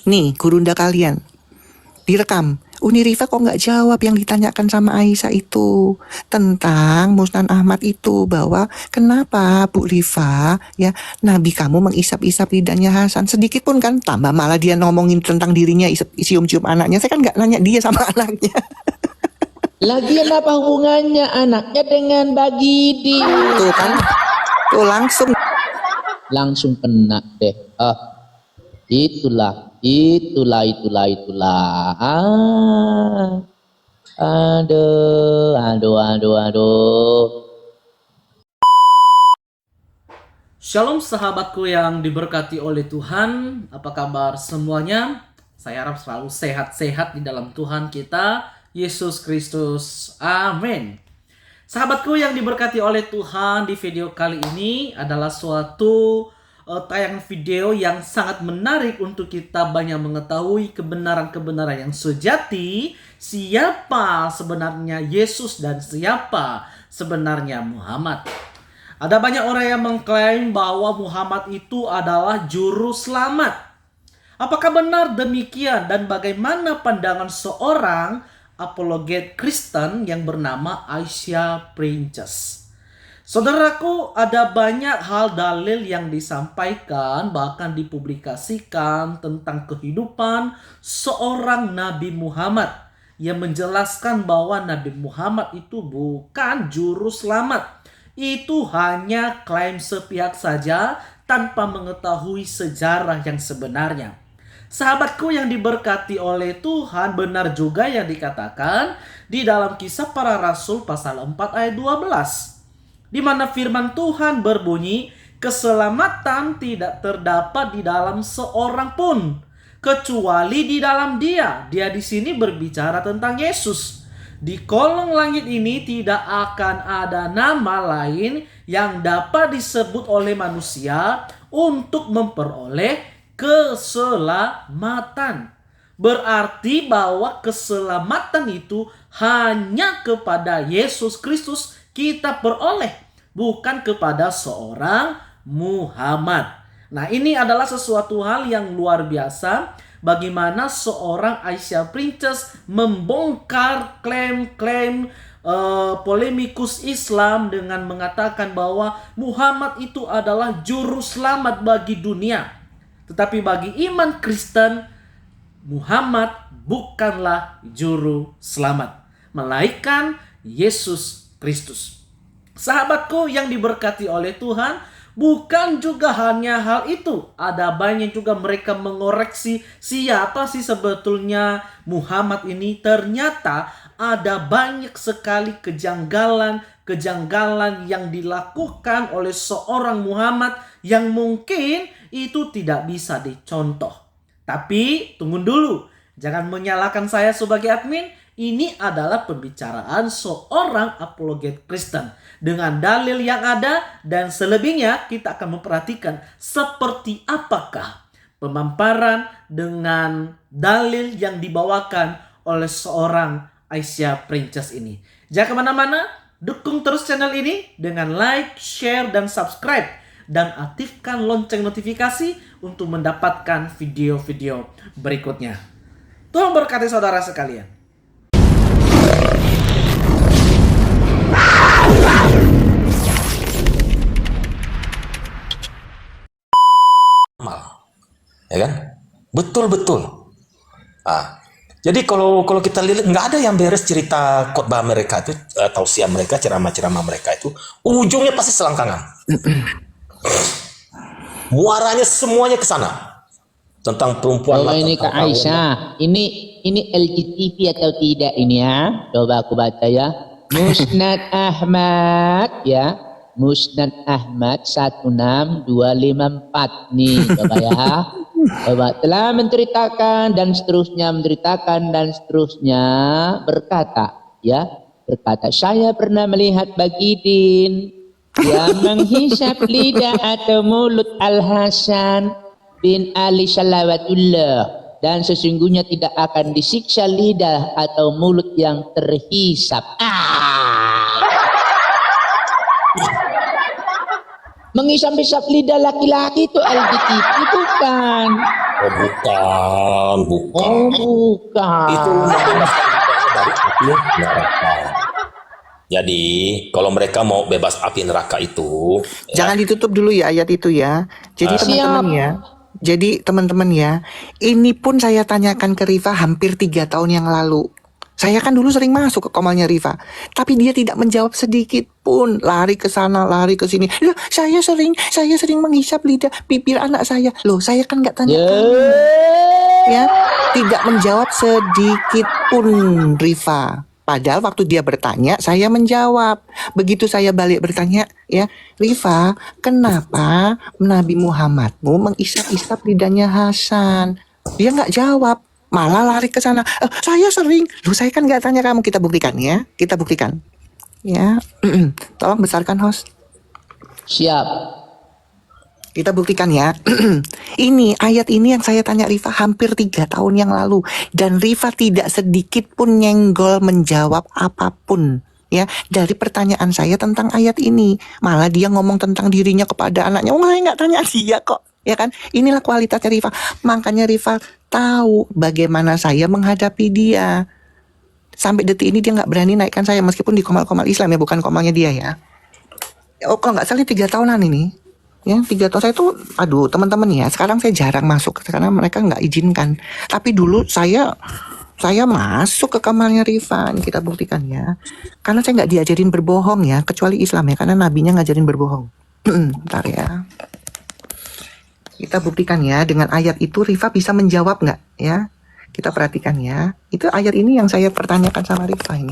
Nih, gurunda kalian, direkam. Uni Rifa kok nggak jawab yang ditanyakan sama Aisyah itu tentang Musnan Ahmad itu, bahwa kenapa Bu Rifa ya Nabi kamu mengisap-isap lidahnya Hasan sedikit pun kan, tambah malah dia ngomongin tentang dirinya cium-cium anaknya. Saya kan nggak nanya dia sama anaknya. Lagian apa hubungannya anaknya dengan Bagidi? Tuh kan, tuh langsung kena deh. Itulah. Aduh. Shalom sahabatku yang diberkati oleh Tuhan. Apa kabar semuanya? Saya harap selalu sehat-sehat di dalam Tuhan kita, Yesus Kristus. Amin. Sahabatku yang diberkati oleh Tuhan, di video kali ini adalah suatu tayangan video yang sangat menarik untuk kita banyak mengetahui kebenaran-kebenaran yang sejati, siapa sebenarnya Yesus dan siapa sebenarnya Muhammad. Ada banyak orang yang mengklaim bahwa Muhammad itu adalah juru selamat. Apakah benar demikian, dan bagaimana pandangan seorang apologet Kristen yang bernama Aisyah Princess? Saudaraku, ada banyak hal dalil yang disampaikan, bahkan dipublikasikan tentang kehidupan seorang Nabi Muhammad yang menjelaskan bahwa Nabi Muhammad itu bukan juru selamat. Itu hanya klaim sepihak saja tanpa mengetahui sejarah yang sebenarnya. Sahabatku yang diberkati oleh Tuhan, benar juga yang dikatakan di dalam Kisah Para Rasul pasal 4 ayat 12. Di mana firman Tuhan berbunyi, keselamatan tidak terdapat di dalam seorang pun, kecuali di dalam Dia. Dia di sini berbicara tentang Yesus. Di kolong langit ini tidak akan ada nama lain yang dapat disebut oleh manusia untuk memperoleh keselamatan. Berarti bahwa keselamatan itu hanya kepada Yesus Kristus kita peroleh, bukan kepada seorang Muhammad. Nah, ini adalah sesuatu hal yang luar biasa, bagaimana seorang Aisyah Princess membongkar klaim-klaim polemikus Islam dengan mengatakan bahwa Muhammad itu adalah juru selamat bagi dunia. Tetapi bagi iman Kristen, Muhammad bukanlah juru selamat, melainkan Yesus Kristus. Sahabatku yang diberkati oleh Tuhan, bukan juga hanya hal itu. Ada banyak juga mereka mengoreksi siapa sih sebetulnya Muhammad ini. Ternyata ada banyak sekali kejanggalan yang dilakukan oleh seorang Muhammad yang mungkin itu tidak bisa dicontoh. Tapi tunggu dulu, jangan menyalahkan saya sebagai admin. Ini adalah pembicaraan seorang apologet Kristen dengan dalil yang ada, dan selebihnya kita akan memperhatikan seperti apakah pemaparan dengan dalil yang dibawakan oleh seorang Aisyah Princess ini. Jangan kemana-mana, dukung terus channel ini dengan like, share, dan subscribe. Dan aktifkan lonceng notifikasi untuk mendapatkan video-video berikutnya. Tuhan berkati saudara sekalian. Ya kan? Betul. Jadi kalau kita lihat, nggak ada yang beres cerita khotbah mereka itu, tausiah mereka, ceramah-ceramah mereka itu, ujungnya pasti selangkangan. Muaranya semuanya ke sana tentang perempuan. Oh, ini Kak Aisyah, ini LGTV atau tidak ini ya? Coba aku baca ya. Musnad Ahmad ya. Musnad Ahmad 16254 nih, coba ya. Coba, telah menceritakan dan seterusnya berkata, saya pernah melihat Bagidin yang menghisap lidah atau mulut Al-Hasan bin Ali Salawatullah, dan sesungguhnya tidak akan disiksa lidah atau mulut yang terhisap. Menghisap-hisap lidah laki-laki itu LGBT bukan. Oh, bukan, bukan. Oh, bukan. Itu membebaskan mereka dari api neraka. Jadi, kalau mereka mau bebas api neraka itu, ya, Jangan ditutup dulu ya ayat itu ya. Jadi teman-teman Siap. ya. Jadi teman-teman ya. Ini pun saya tanyakan ke Rifa hampir 3 tahun yang lalu. Saya kan dulu sering masuk ke komalnya Rifa. Tapi dia tidak menjawab sedikit pun. Lari ke sana, lari ke sini. Loh, saya sering menghisap lidah bibir anak saya. Loh, saya kan nggak tanya. Ya, tidak menjawab sedikit pun Rifa. Padahal waktu dia bertanya, saya menjawab. Begitu saya balik bertanya, ya, Rifa, kenapa Nabi Muhammadmu mengisap-isap lidahnya Hasan? Dia nggak jawab, malah lari ke sana. Saya sering. Loh, saya kan nggak tanya kamu. Kita buktikan ya, kita buktikan. Ya, tolong besarkan host. Siap. Kita buktikan ya. Ini ayat ini yang saya tanya Rifa hampir 3 tahun yang lalu. Dan Rifa tidak sedikit pun nyenggol menjawab apapun. Ya, dari pertanyaan saya tentang ayat ini. Malah dia ngomong tentang dirinya kepada anaknya. Oh, saya nggak tanya dia kok. Ya kan? Inilah kualitasnya Rifa. Makanya Rifa tahu bagaimana saya menghadapi dia. Sampai detik ini dia nggak berani naikkan saya. Meskipun di komal-komal Islam ya, bukan komalnya dia ya. Oh, kalau nggak salah 3 tahunan ini. Ya, 3 tahun saya tuh, aduh teman-teman ya, sekarang saya jarang masuk karena mereka nggak izinkan. Tapi dulu saya masuk ke kamarnya Rifa. Ini kita buktikan ya. Karena saya nggak diajarin berbohong ya, kecuali Islam ya, karena nabinya ngajarin berbohong. Bentar ya. Kita buktikan ya, dengan ayat itu Rifa bisa menjawab nggak ya? Kita perhatikan ya. Itu ayat ini yang saya pertanyakan sama Rifa ini.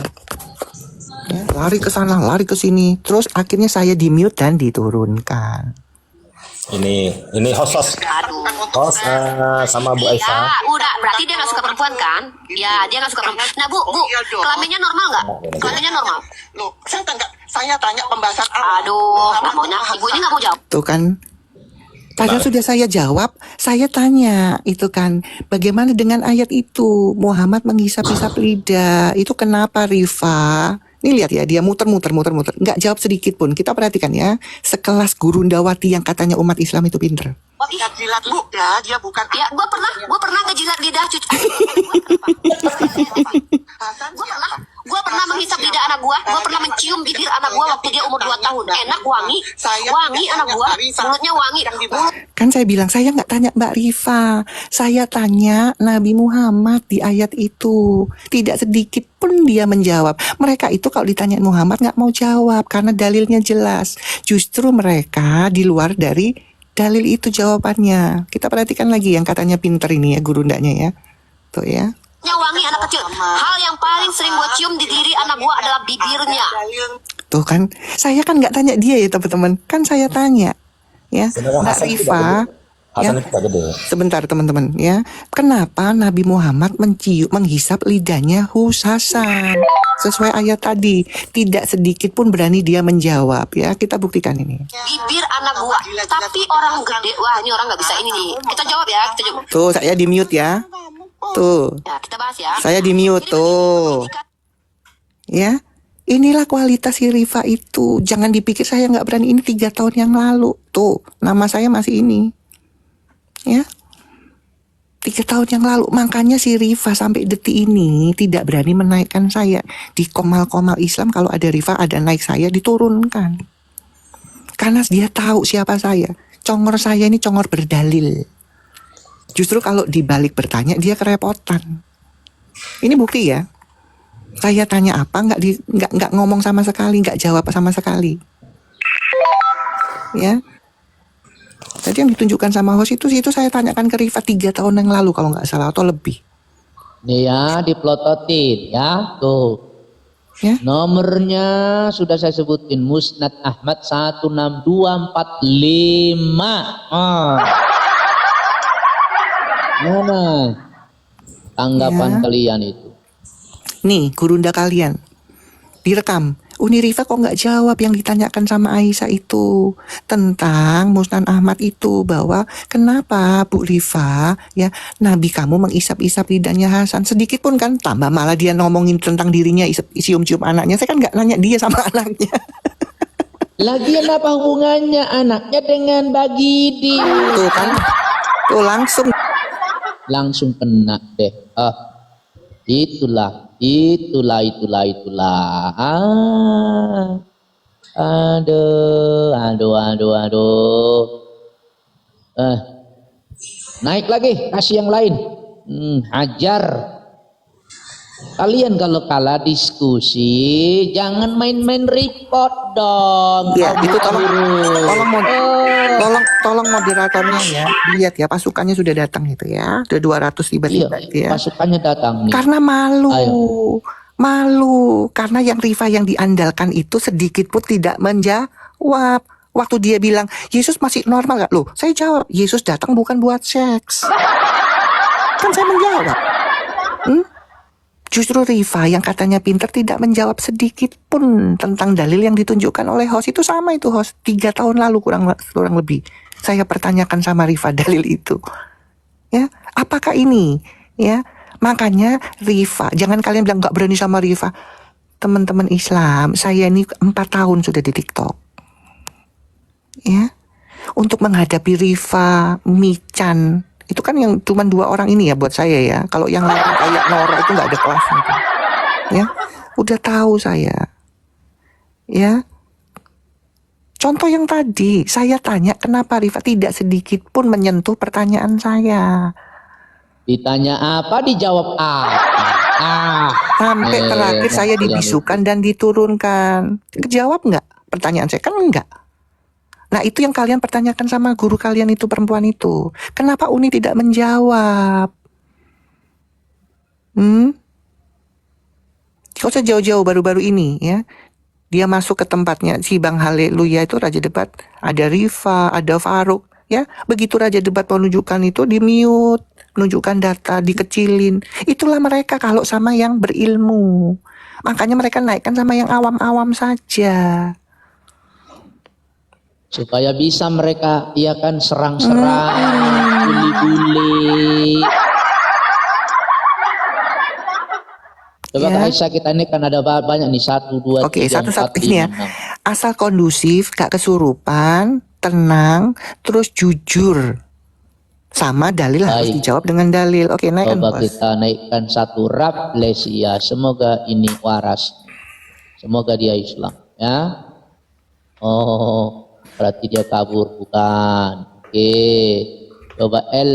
Ya, lari ke sana, lari ke sini. Terus akhirnya saya di-mute dan diturunkan. ini host sama Bu Aisyah. Ya, udah. Berarti dia nggak suka perempuan kan? Ya, dia nggak suka perempuan. Nah, Bu, kelaminnya normal nggak? Kelaminnya normal. Loh, saya tanya pembahasan awal. Aduh, nggak maunya. Ibu ini nggak mau jawab. Tuh kan. Padahal sudah saya jawab, saya tanya itu kan, bagaimana dengan ayat itu? Muhammad menghisap-hisap lidah, itu kenapa Rifa? Ini lihat ya, dia muter-muter, nggak jawab sedikit pun. Kita perhatikan ya, sekelas Gurundawati yang katanya umat Islam itu pinter. Jilat lidah, dia bukan. Ya, gua pernah ngejilat lidah cucu. Gua pernah menghisap lidah anak gua pernah mencium bibir anak gua waktu dia umur 2 tahun. Enak, wangi anak gua, mulutnya wangi. Kan saya bilang, saya nggak tanya Mbak Rifa, saya tanya Nabi Muhammad di ayat itu. Tidak sedikit pun dia menjawab. Mereka itu kalau ditanya Muhammad nggak mau jawab, karena dalilnya jelas. Justru mereka di luar dari dalil itu jawabannya. Kita perhatikan lagi yang katanya pinter ini ya, gurundanya ya. Tuh ya. Wangi anak kecil. Hal yang paling sering gua cium di diri anak gua adalah bibirnya. Tuh kan, saya kan nggak tanya dia ya teman-teman. Kan saya tanya. Ya, Sebenarnya Mbak Hasan itu Rifa. tidak gede. Hasan Ya, itu tidak gede. sebentar teman-teman ya. Kenapa Nabi Muhammad menghisap lidahnya Hasan? Sesuai ayat tadi, tidak sedikit pun berani dia menjawab ya. Kita buktikan ini. Bibir anak gua. Tapi orang gede, wah ini orang nggak bisa ini nih. Kita jawab ya, kita jawab. Tuh, saya di mute ya. Tuh, Ya, kita bahas ya. saya di mute tuh. Ya, inilah kualitas si Rifa itu. Jangan dipikir saya nggak berani, ini 3 tahun yang lalu. Tuh, nama saya masih ini. Ya, 3 tahun yang lalu. Makanya si Rifa sampai detik ini tidak berani menaikkan saya. Di komal-komal Islam kalau ada Rifa, ada naik saya, diturunkan. Karena dia tahu siapa saya. Congor saya ini congor berdalil. Justru kalau dibalik bertanya, dia kerepotan. Ini bukti ya. Saya tanya apa, nggak ngomong sama sekali, nggak jawab sama sekali. Ya. Tadi yang ditunjukkan sama host itu saya tanyakan ke Rifa 3 tahun yang lalu kalau nggak salah atau lebih. Nih ya, diplototin ya. Tuh. Ya. Nomornya sudah saya sebutin, Musnad Ahmad 16245. Mana tanggapan Ya. kalian itu? Nih, gurunda kalian. Direkam. Uni Rifa kok nggak jawab yang ditanyakan sama Aisyah itu tentang Musnad Ahmad itu, bahwa kenapa Bu Rifa ya Nabi kamu mengisap-isap lidahnya Hasan sedikit pun kan, tambah malah dia ngomongin tentang dirinya, cium-cium anaknya. Saya kan nggak nanya dia sama anaknya. Lagian apa hubungannya anaknya dengan Bagidi? Tuh kan, tuh langsung langsung kena deh. Itulah. Aduh. Naik lagi, kasih yang lain. Hajar. Kalian kalau kalah diskusi, jangan main-main report dong. Ya, itu tolong Oh, tolong moderatornya ya. Lihat ya, pasukannya sudah datang gitu ya. Udah 200 iya, tiba-tiba gitu ya. pasukannya datang nih. Karena malu. Ayo. Malu karena yang Rifa yang diandalkan itu sedikit pun tidak menjawab. Waktu dia bilang Yesus masih normal gak? Loh, saya jawab Yesus datang bukan buat seks. Kan saya menjawab. Justru Rifa yang katanya pinter tidak menjawab sedikit pun tentang dalil yang ditunjukkan oleh host. Itu sama itu host 3 tahun lalu kurang lebih. Saya pertanyakan sama Rifa dalil itu. Ya, apakah ini? Ya, makanya Rifa, jangan kalian bilang gak berani sama Rifa. Teman-teman Islam, saya ini 4 tahun sudah di TikTok. Ya, untuk menghadapi Rifa, Michan, itu kan yang cuma 2 orang ini ya buat saya ya. Kalau yang lain kayak Nora itu nggak ada kelasnya. Ya, udah tahu saya. Ya, contoh yang tadi saya tanya kenapa Rifa tidak sedikit pun menyentuh pertanyaan saya. Ditanya apa, dijawab apa. Sampai terakhir saya dibisukan dan diturunkan. Kejawab nggak pertanyaan saya? Kan enggak. Nah itu yang kalian pertanyakan sama guru kalian itu perempuan itu. Kenapa Uni tidak menjawab? Kau usah jauh-jauh baru-baru ini ya. Dia masuk ke tempatnya si Bang Haleluya itu Raja Debat. Ada Rifa, ada Faruk. Ya, begitu Raja Debat menunjukkan itu di mute, menunjukkan data dikecilin. Itulah mereka kalau sama yang berilmu. Makanya mereka naikkan sama yang awam-awam saja. Supaya bisa mereka ya kan serang-serang, bully-bully. Coba Kak Aisyah, kita ini kan ada banyak nih 1, 2, Oke, 3, 4, satu-satu ini ya. 5, 6. Asal kondusif, gak kesurupan, tenang, terus jujur. Sama dalil harus Baik. dijawab dengan dalil. Oke, naikkan Coba bos. kita naikkan 1 Rablesia. Semoga ini waras. Semoga dia Islam ya. Oh, berarti dia kabur bukan. Oke. Coba L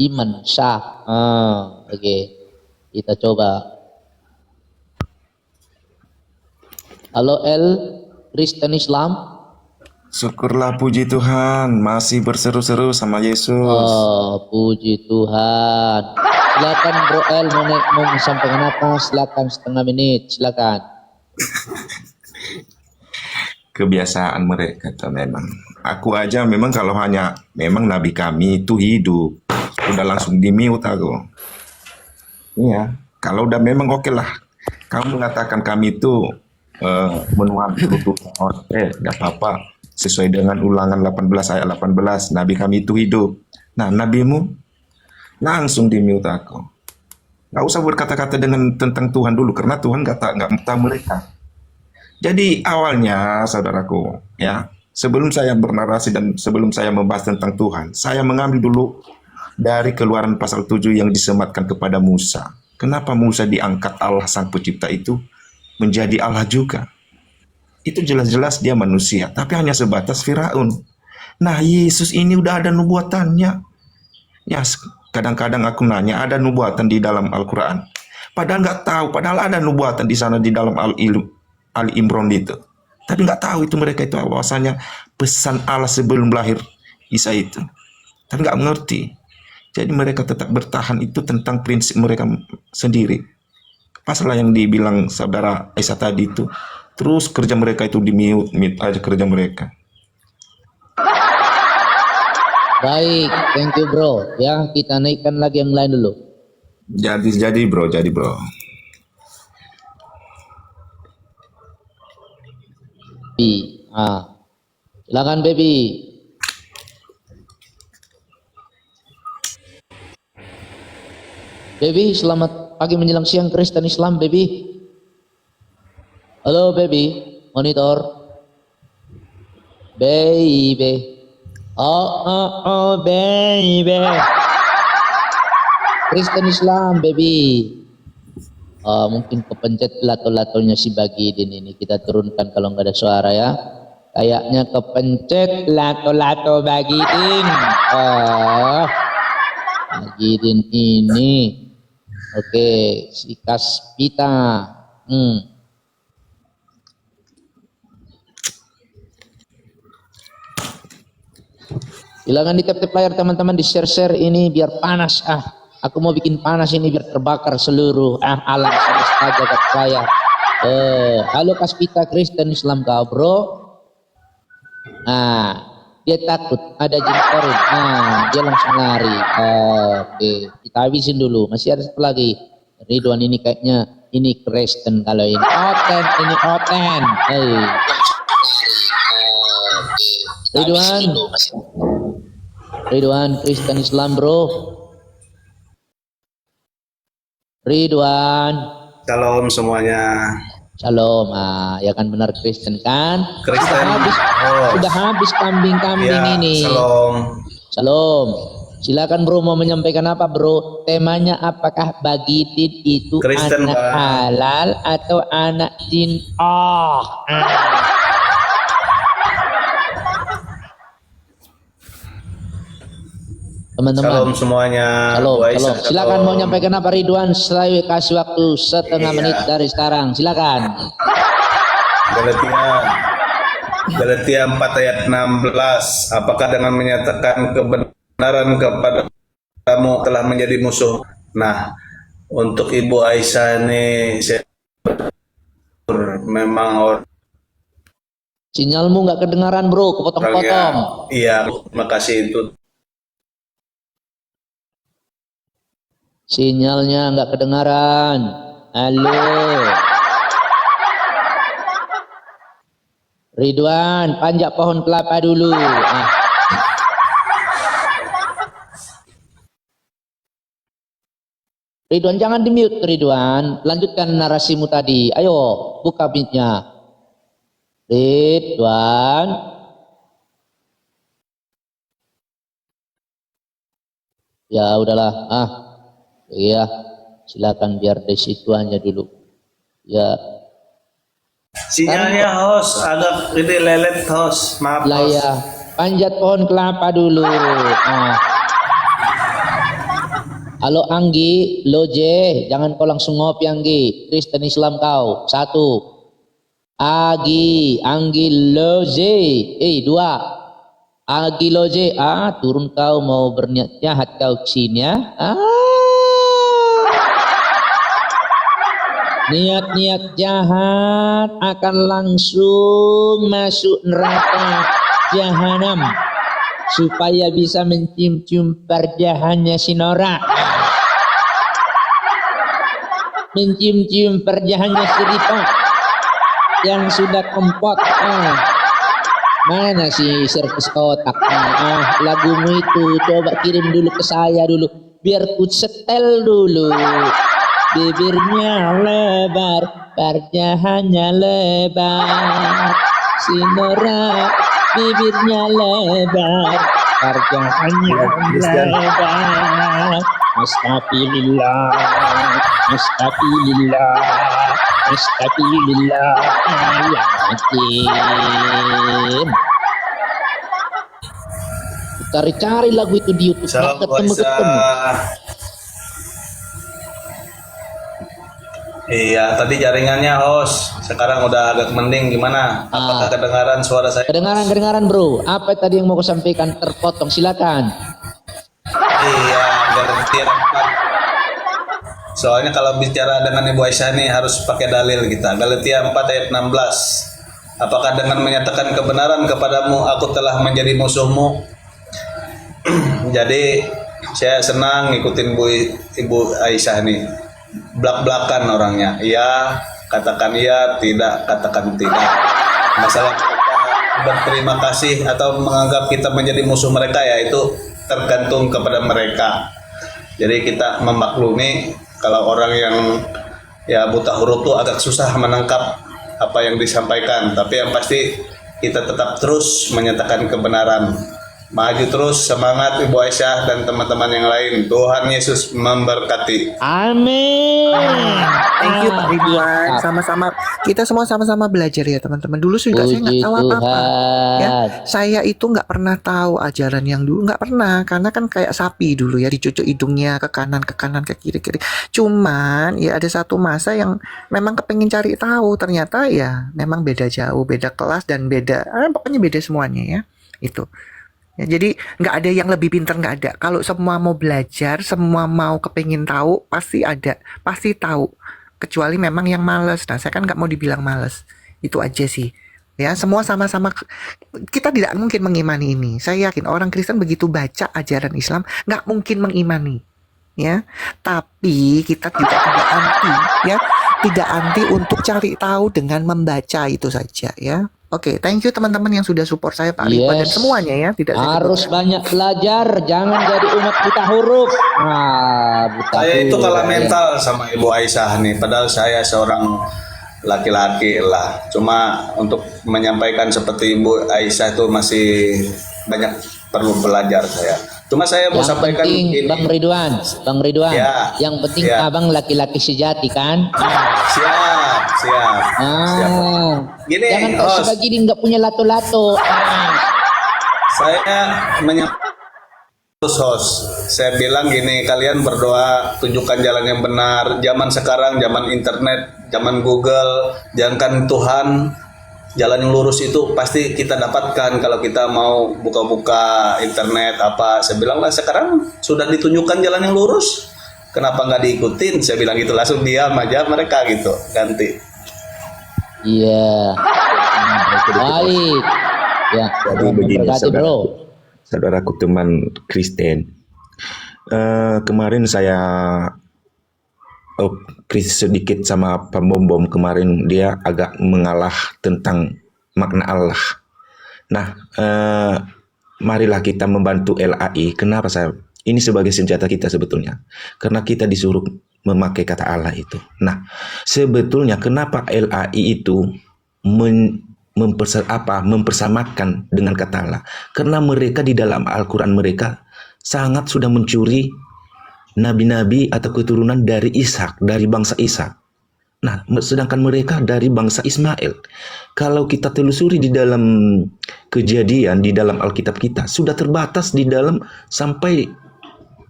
Iman Syah. Oke. Kita coba. Halo L, Kristen Islam. Syukurlah puji Tuhan, masih berseru-seru sama Yesus. Oh, puji Tuhan. Silakan Bro L, mau sampaikan apa? Silakan setengah menit, silakan. Kebiasaan mereka tuh memang. Aku aja memang kalau hanya memang nabi kami itu hidup, udah langsung di mute aku. Iya, kalau udah memang oke lah. Kamu mengatakan kami itu menuhan kebutuhan, gak apa-apa. Sesuai dengan Ulangan 18 ayat 18, nabi kami itu hidup. Nah, nabimu langsung di mute aku. Gak usah berkata-kata tentang Tuhan dulu, karena Tuhan gak tahu mereka. Jadi awalnya, saudaraku, ya, sebelum saya bernarasi dan sebelum saya membahas tentang Tuhan, saya mengambil dulu dari Keluaran pasal 7 yang disematkan kepada Musa. Kenapa Musa diangkat Allah Sang Pencipta itu menjadi Allah juga? Itu jelas-jelas dia manusia, tapi hanya sebatas Firaun. Nah, Yesus ini udah ada nubuatannya. Ya, kadang-kadang aku nanya, ada nubuatan di dalam Al-Quran. Padahal nggak tahu, padahal ada nubuatan di sana di dalam Ali Imran itu. Tapi nggak tahu itu mereka itu bahwasanya pesan Allah sebelum lahir Isa itu. Tapi nggak mengerti. Jadi mereka tetap bertahan itu tentang prinsip mereka sendiri. Pasal yang dibilang saudara Aisyah tadi itu. Terus kerja mereka itu di mute aja kerja mereka. Baik, thank you bro. Ya, kita naikkan lagi yang lain dulu. Jadi bro. Silakan baby. Baby, selamat pagi menjelang siang Kristen Islam baby. Halo baby, monitor. Baby. Oh baby. Kristen Islam, baby. Mungkin kepencet lato-latonya si Bagidin ini. Kita turunkan kalau nggak ada suara ya. Kayaknya kepencet lato-lato Bagidin. Bagidin ini. Oke, si Kaspita. Silakan di tap-tap layar teman-teman, di share-share ini biar panas. Aku mau bikin panas ini biar terbakar seluruh alam semesta jagat raya. Halo Kaspita, Kristen Islam kau bro. Dia takut ada jin korin. Dia langsung lari. Oke, kita habisin dulu. Masih ada satu lagi. Ridwan ini kayaknya ini Kristen kalau ini. Oten. Ridwan Kristen Islam bro. Ridwan. Shalom semuanya. Shalom. Ya kan benar Kristen kan? Kristen. Sudah habis kambing-kambing Ya, ini. Shalom. Silakan bro, mau menyampaikan apa bro? Temanya apakah Bagidin itu Kristen, anak Bang. halal atau anak jin? Teman-teman. Shalom semuanya. Shalom. Bu Aisyah, Silakan shalom. mau menyampaikan apa Ridwan? Saya kasih waktu setengah Iya. menit dari sekarang. Silakan. Galatia 4 ayat 16. Apakah dengan menyatakan kebenaran kepadamu telah menjadi musuh? Nah, untuk Ibu Aisyah ini saya memang Sinyalmu nggak kedengaran bro, kepotong-potong. Iya, makasih itu. Sinyalnya nggak kedengaran. Halo. Ridwan, panjat pohon kelapa dulu. Ridwan, jangan di-mute Ridwan. Lanjutkan narasimu tadi. Ayo, buka mic-nya. Ridwan. Ya udahlah. Iya, silakan biar di situ aja dulu. Ya. Sinyalnya host agak gede lelet host. Maaf Lah host. ya, panjat pohon kelapa dulu. Halo Anggi, Loje, jangan kau langsung ngopi Anggi. Kristen Islam kau. 1. Anggi Loje. 2. Agi Loje. Turun kau mau berniat jahat kau kesini ya. Niat-niat jahat akan langsung masuk neraka jahanam supaya bisa mencium-cium perjahannya si Nora, mencium-cium perjahannya si Rita yang sudah kempot. Mana si servis otak? Lagumu itu coba kirim dulu ke saya dulu biar ku setel dulu. Bibirnya lebar, perjahannya lebar. Si Nora, bibirnya lebar, perjahannya lebar. Astagfirullah, astagfirullah, astagfirullahaladzim. Cari-cari lagu itu di YouTube, Salam nggak Bu ketemu. Aisyah. Iya, tadi jaringannya host. Sekarang udah agak mending. Gimana? Apakah kedengaran suara saya? Kedengaran bro. Apa tadi yang mau aku sampaikan terpotong? Silakan. Iya, Galatia 4. Soalnya kalau bicara dengan Ibu Aisyah nih harus pakai dalil kita. Galatia 4 ayat 16. Apakah dengan menyatakan kebenaran kepadamu aku telah menjadi musuhmu? Jadi saya senang ngikutin Ibu Aisyah nih. Blak-blakan orangnya. Iya, katakan iya, tidak, katakan tidak. Masalah kita berterima kasih atau menganggap kita menjadi musuh mereka ya itu tergantung kepada mereka. Jadi kita memaklumi kalau orang yang ya buta huruf tuh agak susah menangkap apa yang disampaikan, tapi yang pasti kita tetap terus menyatakan kebenaran. Maju terus, semangat Ibu Aisyah dan teman-teman yang lain. Tuhan Yesus memberkati. Amin. Thank you Pak Ridwan. Sama-sama kita semua sama-sama belajar ya teman-teman. Dulu juga saya nggak Puji tahu apa-apa. Ya, Tuhan. saya itu nggak pernah tahu ajaran yang dulu, nggak pernah, karena kan kayak sapi dulu ya, dicucuk hidungnya ke kanan, ke kiri. Cuman ya ada satu masa yang memang kepengin cari tahu, ternyata ya memang beda jauh, beda kelas dan beda, pokoknya beda semuanya ya. Itu. Ya, jadi nggak ada yang lebih pintar, nggak ada. Kalau semua mau belajar, semua mau kepengin tahu, pasti ada, pasti tahu. Kecuali memang yang malas. Nah, saya kan nggak mau dibilang malas. Itu aja sih. Ya, semua sama-sama. Kita tidak mungkin mengimani ini. Saya yakin orang Kristen begitu baca ajaran Islam, nggak mungkin mengimani. Ya, tapi kita tidak anti. Ya, tidak anti untuk cari tahu dengan membaca itu saja. Ya. Oke, thank you teman-teman yang sudah support saya Pak Rifa dan Yes. semuanya ya. Tidak saya Harus sebutkan. banyak belajar, jangan jadi umat buta huruf. Buta Saya itu huruf. kalah mental sama Ibu Aisyah nih, padahal saya seorang laki-laki lah. Cuma untuk menyampaikan seperti Ibu Aisyah itu masih banyak perlu belajar saya. Cuma saya mau Yang sampaikan penting ini. Bang Ridwan, Ya, yang penting ya. abang laki-laki sejati kan? Siap. Gini, Jangan kau host. sudah gini nggak punya lato-lato. Saya menyambut host. Saya bilang gini, kalian berdoa tunjukkan jalan yang benar. Zaman sekarang, zaman internet, zaman Google, jangankan Tuhan, jalan yang lurus itu pasti kita dapatkan kalau kita mau buka-buka internet apa. Saya bilang lah sekarang sudah ditunjukkan jalan yang lurus. Kenapa nggak diikutin? Saya bilang gitu, langsung diam aja mereka gitu, ganti. Iya. Baik. Ya, Jadi begini, berkati bro. saudaraku teman Kristen. Kemarin saya sedikit sama pembom kemarin, dia agak mengalah tentang makna Allah. Nah, marilah kita membantu LAI. Kenapa saya? Ini sebagai senjata kita sebetulnya. Karena kita disuruh memakai kata Allah itu. Nah, sebetulnya kenapa LAI itu mempersamakan dengan kata Allah? Karena mereka di dalam Al-Quran mereka sangat sudah mencuri nabi-nabi atau keturunan dari Ishak, dari bangsa Ishak. Nah, sedangkan mereka dari bangsa Ismail. Kalau kita telusuri di dalam Kejadian, di dalam Alkitab kita, sudah terbatas di dalam sampai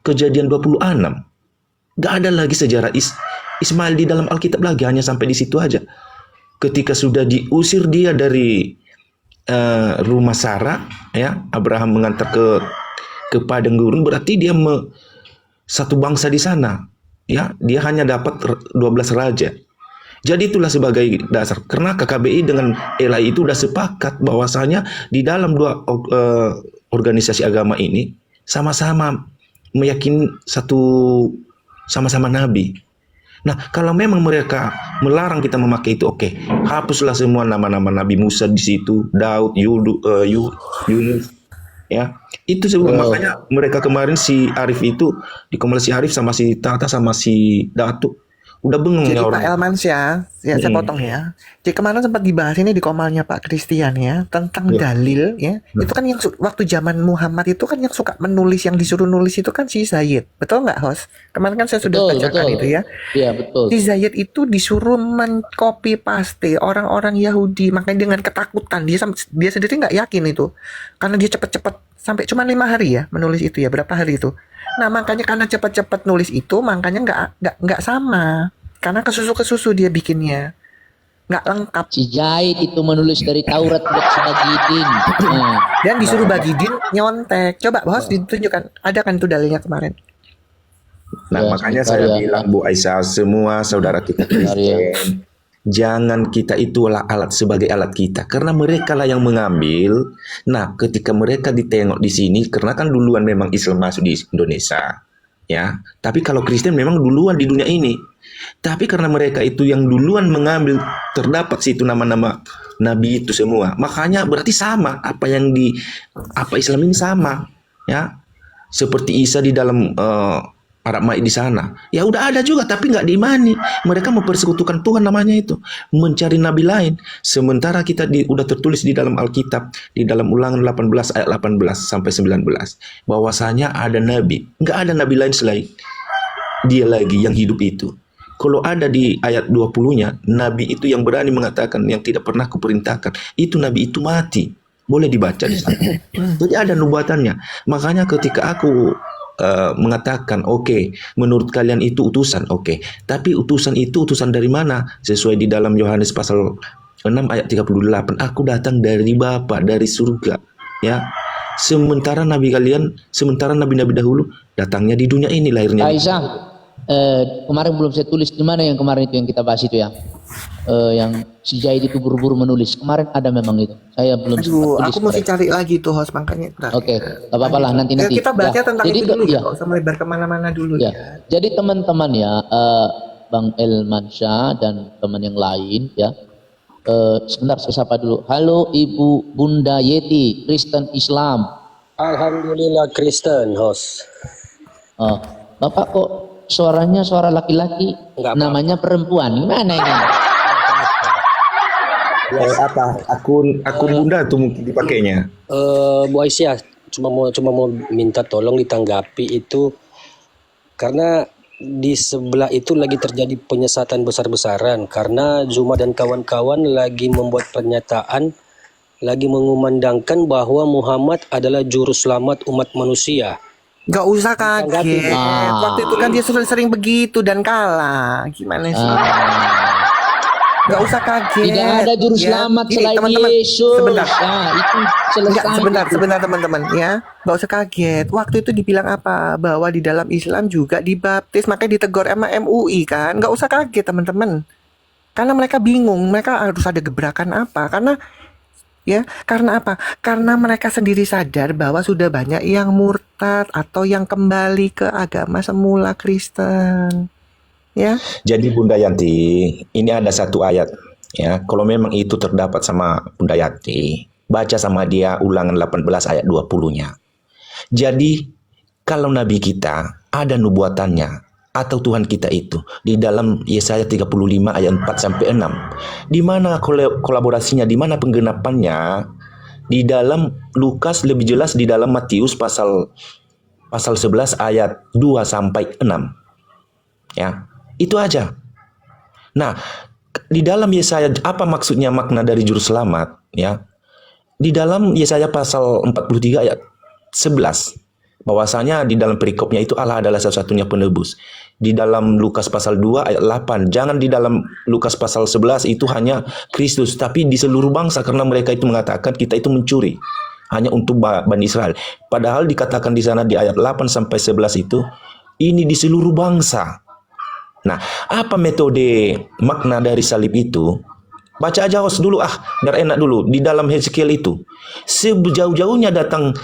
Kejadian 26. Gak ada lagi sejarah Ismail di dalam Alkitab lagi, hanya sampai di situ aja. Ketika sudah diusir dia dari rumah Sarah, ya, Abraham mengantar ke padang gurun, berarti dia satu bangsa di sana, ya, dia hanya dapat 12 raja. Jadi itulah sebagai dasar. Karena KKBI dengan LAI itu sudah sepakat bahwasanya di dalam dua organisasi agama ini sama-sama meyakini sama-sama nabi. Nah, kalau memang mereka melarang kita memakai itu, oke, hapuslah semua nama-nama Nabi Musa di situ, Daud, Yunus, ya. Itu sebab makanya mereka kemarin si Arif itu di Komal si Arif sama si Tata sama si Datuk udah bengong Jadi ya Pak orang. Elmansyah, ya saya potong ya. Jadi kemarin sempat dibahas ini di komalnya Pak Christian ya, tentang dalil ya. Itu kan yang waktu zaman Muhammad itu kan yang suka menulis, yang disuruh nulis itu kan si Zaid. Betul nggak, host? Kemarin kan saya sudah bacakan itu ya. Iya, betul. Si Zaid itu disuruh mencopy paste orang-orang Yahudi, makanya dengan ketakutan dia sendiri nggak yakin itu, karena dia cepet-cepet sampai cuma 5 hari ya menulis itu ya, berapa hari itu. Nah, makanya karena cepat-cepat nulis itu, makanya nggak sama. Karena kesusu dia bikinnya. Nggak lengkap. Si Zaid itu menulis dari Taurat buat si Bagidin. Dan disuruh Bagidin nyontek. Coba, bos, ditunjukkan. Ada kan tuh dalilnya kemarin. Nah, Ya, makanya sebentar saya ya. bilang Bu Aisyah, semua saudara kita Kristen, jangan kita itulah alat sebagai alat kita, karena mereka lah yang mengambil. Nah, ketika mereka ditengok di sini, karena kan duluan memang Islam masuk di Indonesia, ya. Tapi kalau Kristen memang duluan di dunia ini. Tapi karena mereka itu yang duluan mengambil, terdapat situ nama-nama nabi itu semua. Makanya berarti sama apa Islam ini sama, ya. Seperti Isa di dalam Arab Maid di sana. Ya udah ada juga tapi nggak diimani. Mereka mempersekutukan Tuhan namanya itu. Mencari nabi lain. Sementara kita udah tertulis di dalam Alkitab. Di dalam Ulangan 18 ayat 18 sampai 19. Bahwasanya ada nabi. Nggak ada nabi lain selain dia lagi yang hidup itu. Kalau ada di ayat 20-nya, nabi itu yang berani mengatakan yang tidak pernah kuperintahkan. Itu nabi itu mati. Boleh dibaca di sana. Jadi ada nubuatannya. Makanya ketika aku mengatakan oke, menurut kalian itu utusan, oke. Tapi utusan itu utusan dari mana? Sesuai di dalam Yohanes pasal 6 ayat 38, aku datang dari Bapa, dari surga, ya. Sementara nabi-nabi dahulu datangnya di dunia ini, lahirnya. Aisyah, kemarin belum saya tulis. Di mana yang kemarin itu yang kita bahas itu ya? Yang si Zaid itu buru-buru menulis. Kemarin ada memang itu. Saya belum sempat Aduh, tulis. aku mesti cari lagi tuh host, makanya. Oke, gak apa-apa lah, nanti. Kita bahasnya tentang Jadi itu dulu ya, ya, nggak usah melebar kemana-mana dulu ya. ya. Jadi teman-teman ya, Bang Elmansyah dan teman yang lain ya. Sebentar saya sapa dulu. Halo Ibu Bunda Yeti, Kristen Islam. Alhamdulillah Kristen, host. Bapak kok suaranya suara laki-laki, Enggak apa-apa. namanya perempuan, gimana ini? Apa? Akun bunda tuh mungkin dipakainya. Bu Aisyah, cuma mau minta tolong ditanggapi itu, karena di sebelah itu lagi terjadi penyesatan besar-besaran karena Zuma dan kawan-kawan lagi membuat pernyataan, lagi mengumandangkan bahwa Muhammad adalah juru selamat umat manusia. Gak usah kaget. Ah. Waktu itu kan dia sering begitu dan kalah. Gimana sih? Gak usah kaget. Tidak ada juru ya. selamat Gini, selain teman-teman, Yesus. Sebentar. Nah, itu selesai. Enggak, sebentar teman-teman ya. Gak usah kaget. Waktu itu dibilang apa? Bahwa di dalam Islam juga dibaptis, makanya ditegur sama MUI kan. Gak usah kaget teman-teman. Karena mereka bingung, mereka harus ada gebrakan apa? Karena apa? Karena mereka sendiri sadar bahwa sudah banyak yang murtad atau yang kembali ke agama semula Kristen. Ya. Jadi Bunda Yanti, ini ada satu ayat ya. Kalau memang itu terdapat sama Bunda Yanti, baca sama dia Ulangan 18 ayat 20-nya. Jadi kalau nabi kita ada nubuatannya atau Tuhan kita itu di dalam Yesaya 35 ayat 4 sampai 6. Di mana kolaborasinya, di mana penggenapannya? Di dalam Lukas, lebih jelas di dalam Matius pasal 11 ayat 2 sampai 6. Ya. Itu aja. Nah, di dalam Yesaya, apa maksudnya makna dari juru selamat? Ya, di dalam Yesaya pasal 43 ayat 11, bahwasanya di dalam perikopnya itu Allah adalah satu-satunya penebus. Di dalam Lukas pasal 2 ayat 8, jangan di dalam Lukas pasal 11 itu hanya Kristus, tapi di seluruh bangsa, karena mereka itu mengatakan kita itu mencuri hanya untuk Bani Israel. Padahal dikatakan di sana di ayat 8 sampai 11 itu, ini di seluruh bangsa. Nah, apa metode makna dari salib itu? Baca aja host dulu biar enak dulu. Di dalam Hezekiel itu, sejauh-jauhnya datang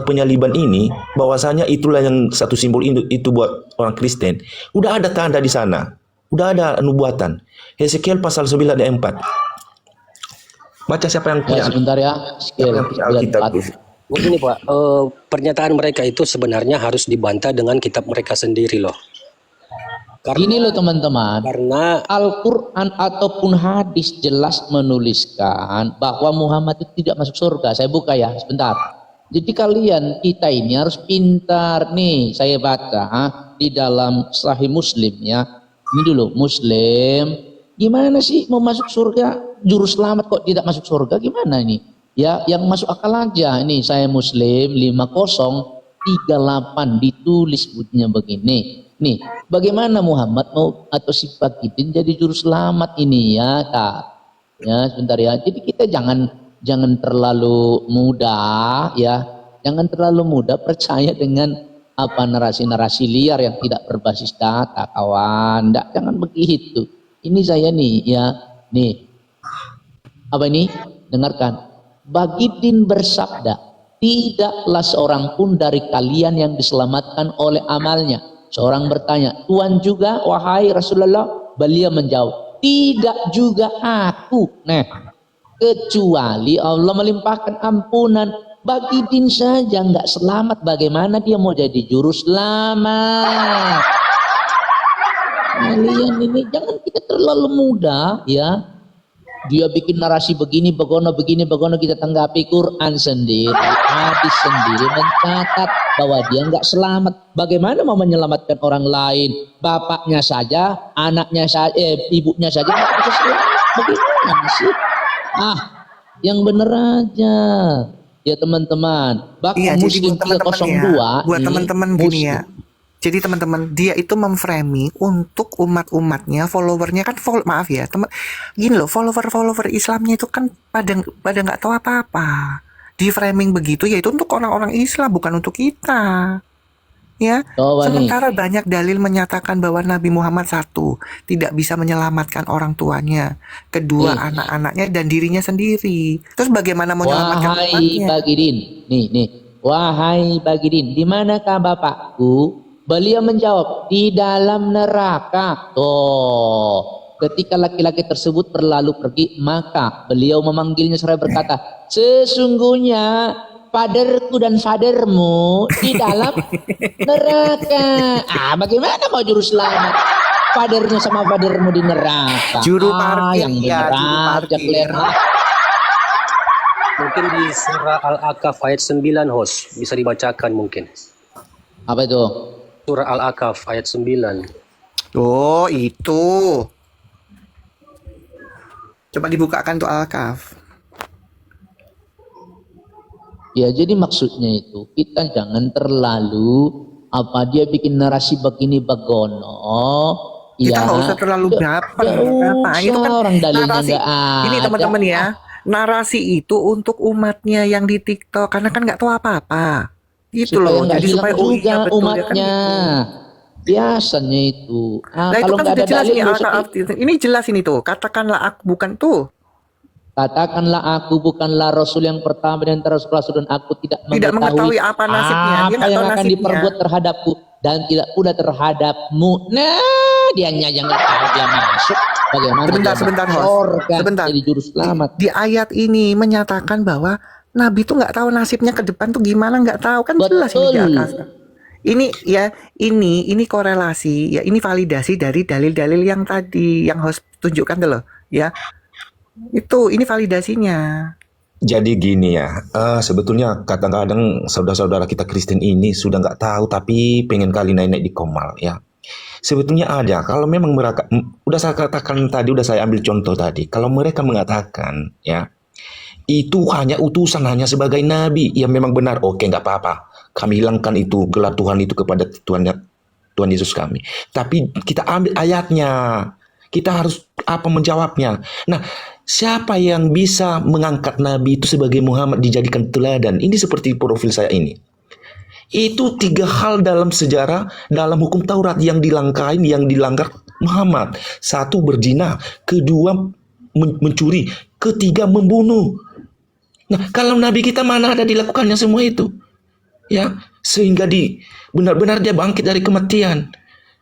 penyaliban ini, bahwasanya itulah yang satu simbol itu buat orang Kristen. Udah ada tanda di sana, udah ada nubuatan. Hezekiel pasal 9 ayat 4. Baca siapa yang punya? Ya, sebentar ya. Yang punya Alkitab. Begini Pak, pernyataan mereka itu sebenarnya harus dibantah dengan kitab mereka sendiri loh. Gini loh teman-teman, Karena Al-Quran ataupun hadis jelas menuliskan bahwa Muhammad itu tidak masuk surga. Saya buka ya, sebentar. Jadi kita ini harus pintar nih. Saya baca di dalam Sahih Muslim ya. Ini dulu, Muslim. Gimana sih mau masuk surga? Juru selamat kok tidak masuk surga? Gimana ini? Ya, yang masuk akal aja. Ini saya Muslim 5038 ditulis bunyinya begini. Nih, bagaimana Muhammad mau atau si Bagitin jadi juru selamat ini ya, Kak? Ya, sebentar ya. Jadi kita jangan terlalu mudah ya. Jangan terlalu mudah percaya dengan narasi-narasi liar yang tidak berbasis data, kawan. Jangan begitu. Ini saya nih ya. Nih. Apa ini? Dengarkan. Bagitin bersabda, tidaklah seorang pun dari kalian yang diselamatkan oleh amalnya. Seorang bertanya, Tuhan juga wahai Rasulullah? Beliau menjawab, tidak juga aku. Nah, kecuali Allah melimpahkan ampunan Bagidin saja nggak selamat, bagaimana dia mau jadi juru selamat? Kalian ini jangan kita terlalu mudah ya. Dia bikin narasi begini begono kita tanggapi. Quran sendiri, hadis sendiri mencatat bahwa dia nggak selamat. Bagaimana mau menyelamatkan orang lain? Bapaknya saja, anaknya saja, ibunya saja nggak bisa selamat. Bagaimana sih? Yang bener aja. Ya teman-teman, Iya, jadi Muslim buat teman-teman 302 ya, buat ini teman-teman gini Muslim. ya. Jadi teman-teman, dia itu memframing untuk umat-umatnya, followernya kan, maaf ya, teman, gini loh, follower Islamnya itu kan pada nggak tahu apa-apa. Di framing begitu, ya itu untuk orang-orang Islam, bukan untuk kita. Ya, Coba nih. sementara banyak dalil menyatakan bahwa Nabi Muhammad satu tidak bisa menyelamatkan orang tuanya, kedua anak-anaknya dan dirinya sendiri. Terus bagaimana menyelamatkan Wahai umatnya? Bagidin, nih, wahai Bagidin, di manakah bapakku? Beliau menjawab, di dalam neraka. Ketika laki-laki tersebut berlalu pergi, maka beliau memanggilnya seraya berkata, sesungguhnya paderku dan fadermu di dalam neraka. Bagaimana mau juru selamat? Padernya sama fadermu di neraka. Juru parkir, yang ya, bener juru aja parkir. kalian. Mungkin di surah Al-A'kaf ayat 9, host. Bisa dibacakan mungkin. Apa itu? Surah Al-A'kaf ayat 9. Oh, itu. Coba dibukakan tuh Al-Kahf. Ya, jadi maksudnya itu kita jangan terlalu dia bikin narasi begini begono. Kita Ya, nggak usah terlalu baper. Itu kan orang dalilnya narasi. nggak ada. Ini teman-teman ya, narasi itu untuk umatnya yang di TikTok karena kan nggak tahu apa-apa. Gitu supaya loh. nggak Jadi hilang supaya juga iya, betul, ya kan umatnya. gitu. Biasanya itu. Nah itu Kalau kan nggak sudah ada jelas dalil, nih nggak usah Al-Kahf. Ini jelas ini tuh. Katakanlah aku bukan tuh. katakanlah aku bukanlah Rasul yang pertama di antara Rasul dan aku tidak Mengetahui apa nasibnya. Dia apa nggak yang tahu akan nasibnya. diperbuat terhadapku dan tidak pula terhadapmu. Nah, dianya jangan tahu dia masuk. Bagaimana Sebentar, dia host. surga Sebentar. jadi juru selamat? Di ayat ini menyatakan bahwa Nabi tuh nggak tahu nasibnya ke depan tuh gimana, nggak tahu kan jelas ini di Betul. atas. Ini ya, ini korelasi ya, ini validasi dari dalil-dalil yang tadi yang host tunjukkan tuh loh, ya. Ini validasinya. Jadi gini ya, sebetulnya kadang-kadang saudara-saudara kita Kristen ini sudah nggak tahu tapi pengen kali naik-naik di komal ya. Sebetulnya ada, kalau memang mereka, udah saya katakan tadi, udah saya ambil contoh tadi, kalau mereka mengatakan ya, itu hanya utusan, hanya sebagai nabi, ya memang benar, oke nggak apa-apa, kami hilangkan itu gelar Tuhan itu kepada Tuhan Yesus kami. Tapi kita ambil ayatnya, kita harus menjawabnya. Nah, siapa yang bisa mengangkat nabi itu sebagai Muhammad dijadikan teladan? Ini seperti profil saya ini. Itu 3 hal dalam sejarah, dalam hukum Taurat yang dilanggar Muhammad. 1, berzina. 2, mencuri. 3, membunuh. Nah, kalau Nabi kita mana ada dilakukannya semua itu? Ya, sehingga benar-benar dia bangkit dari kematian.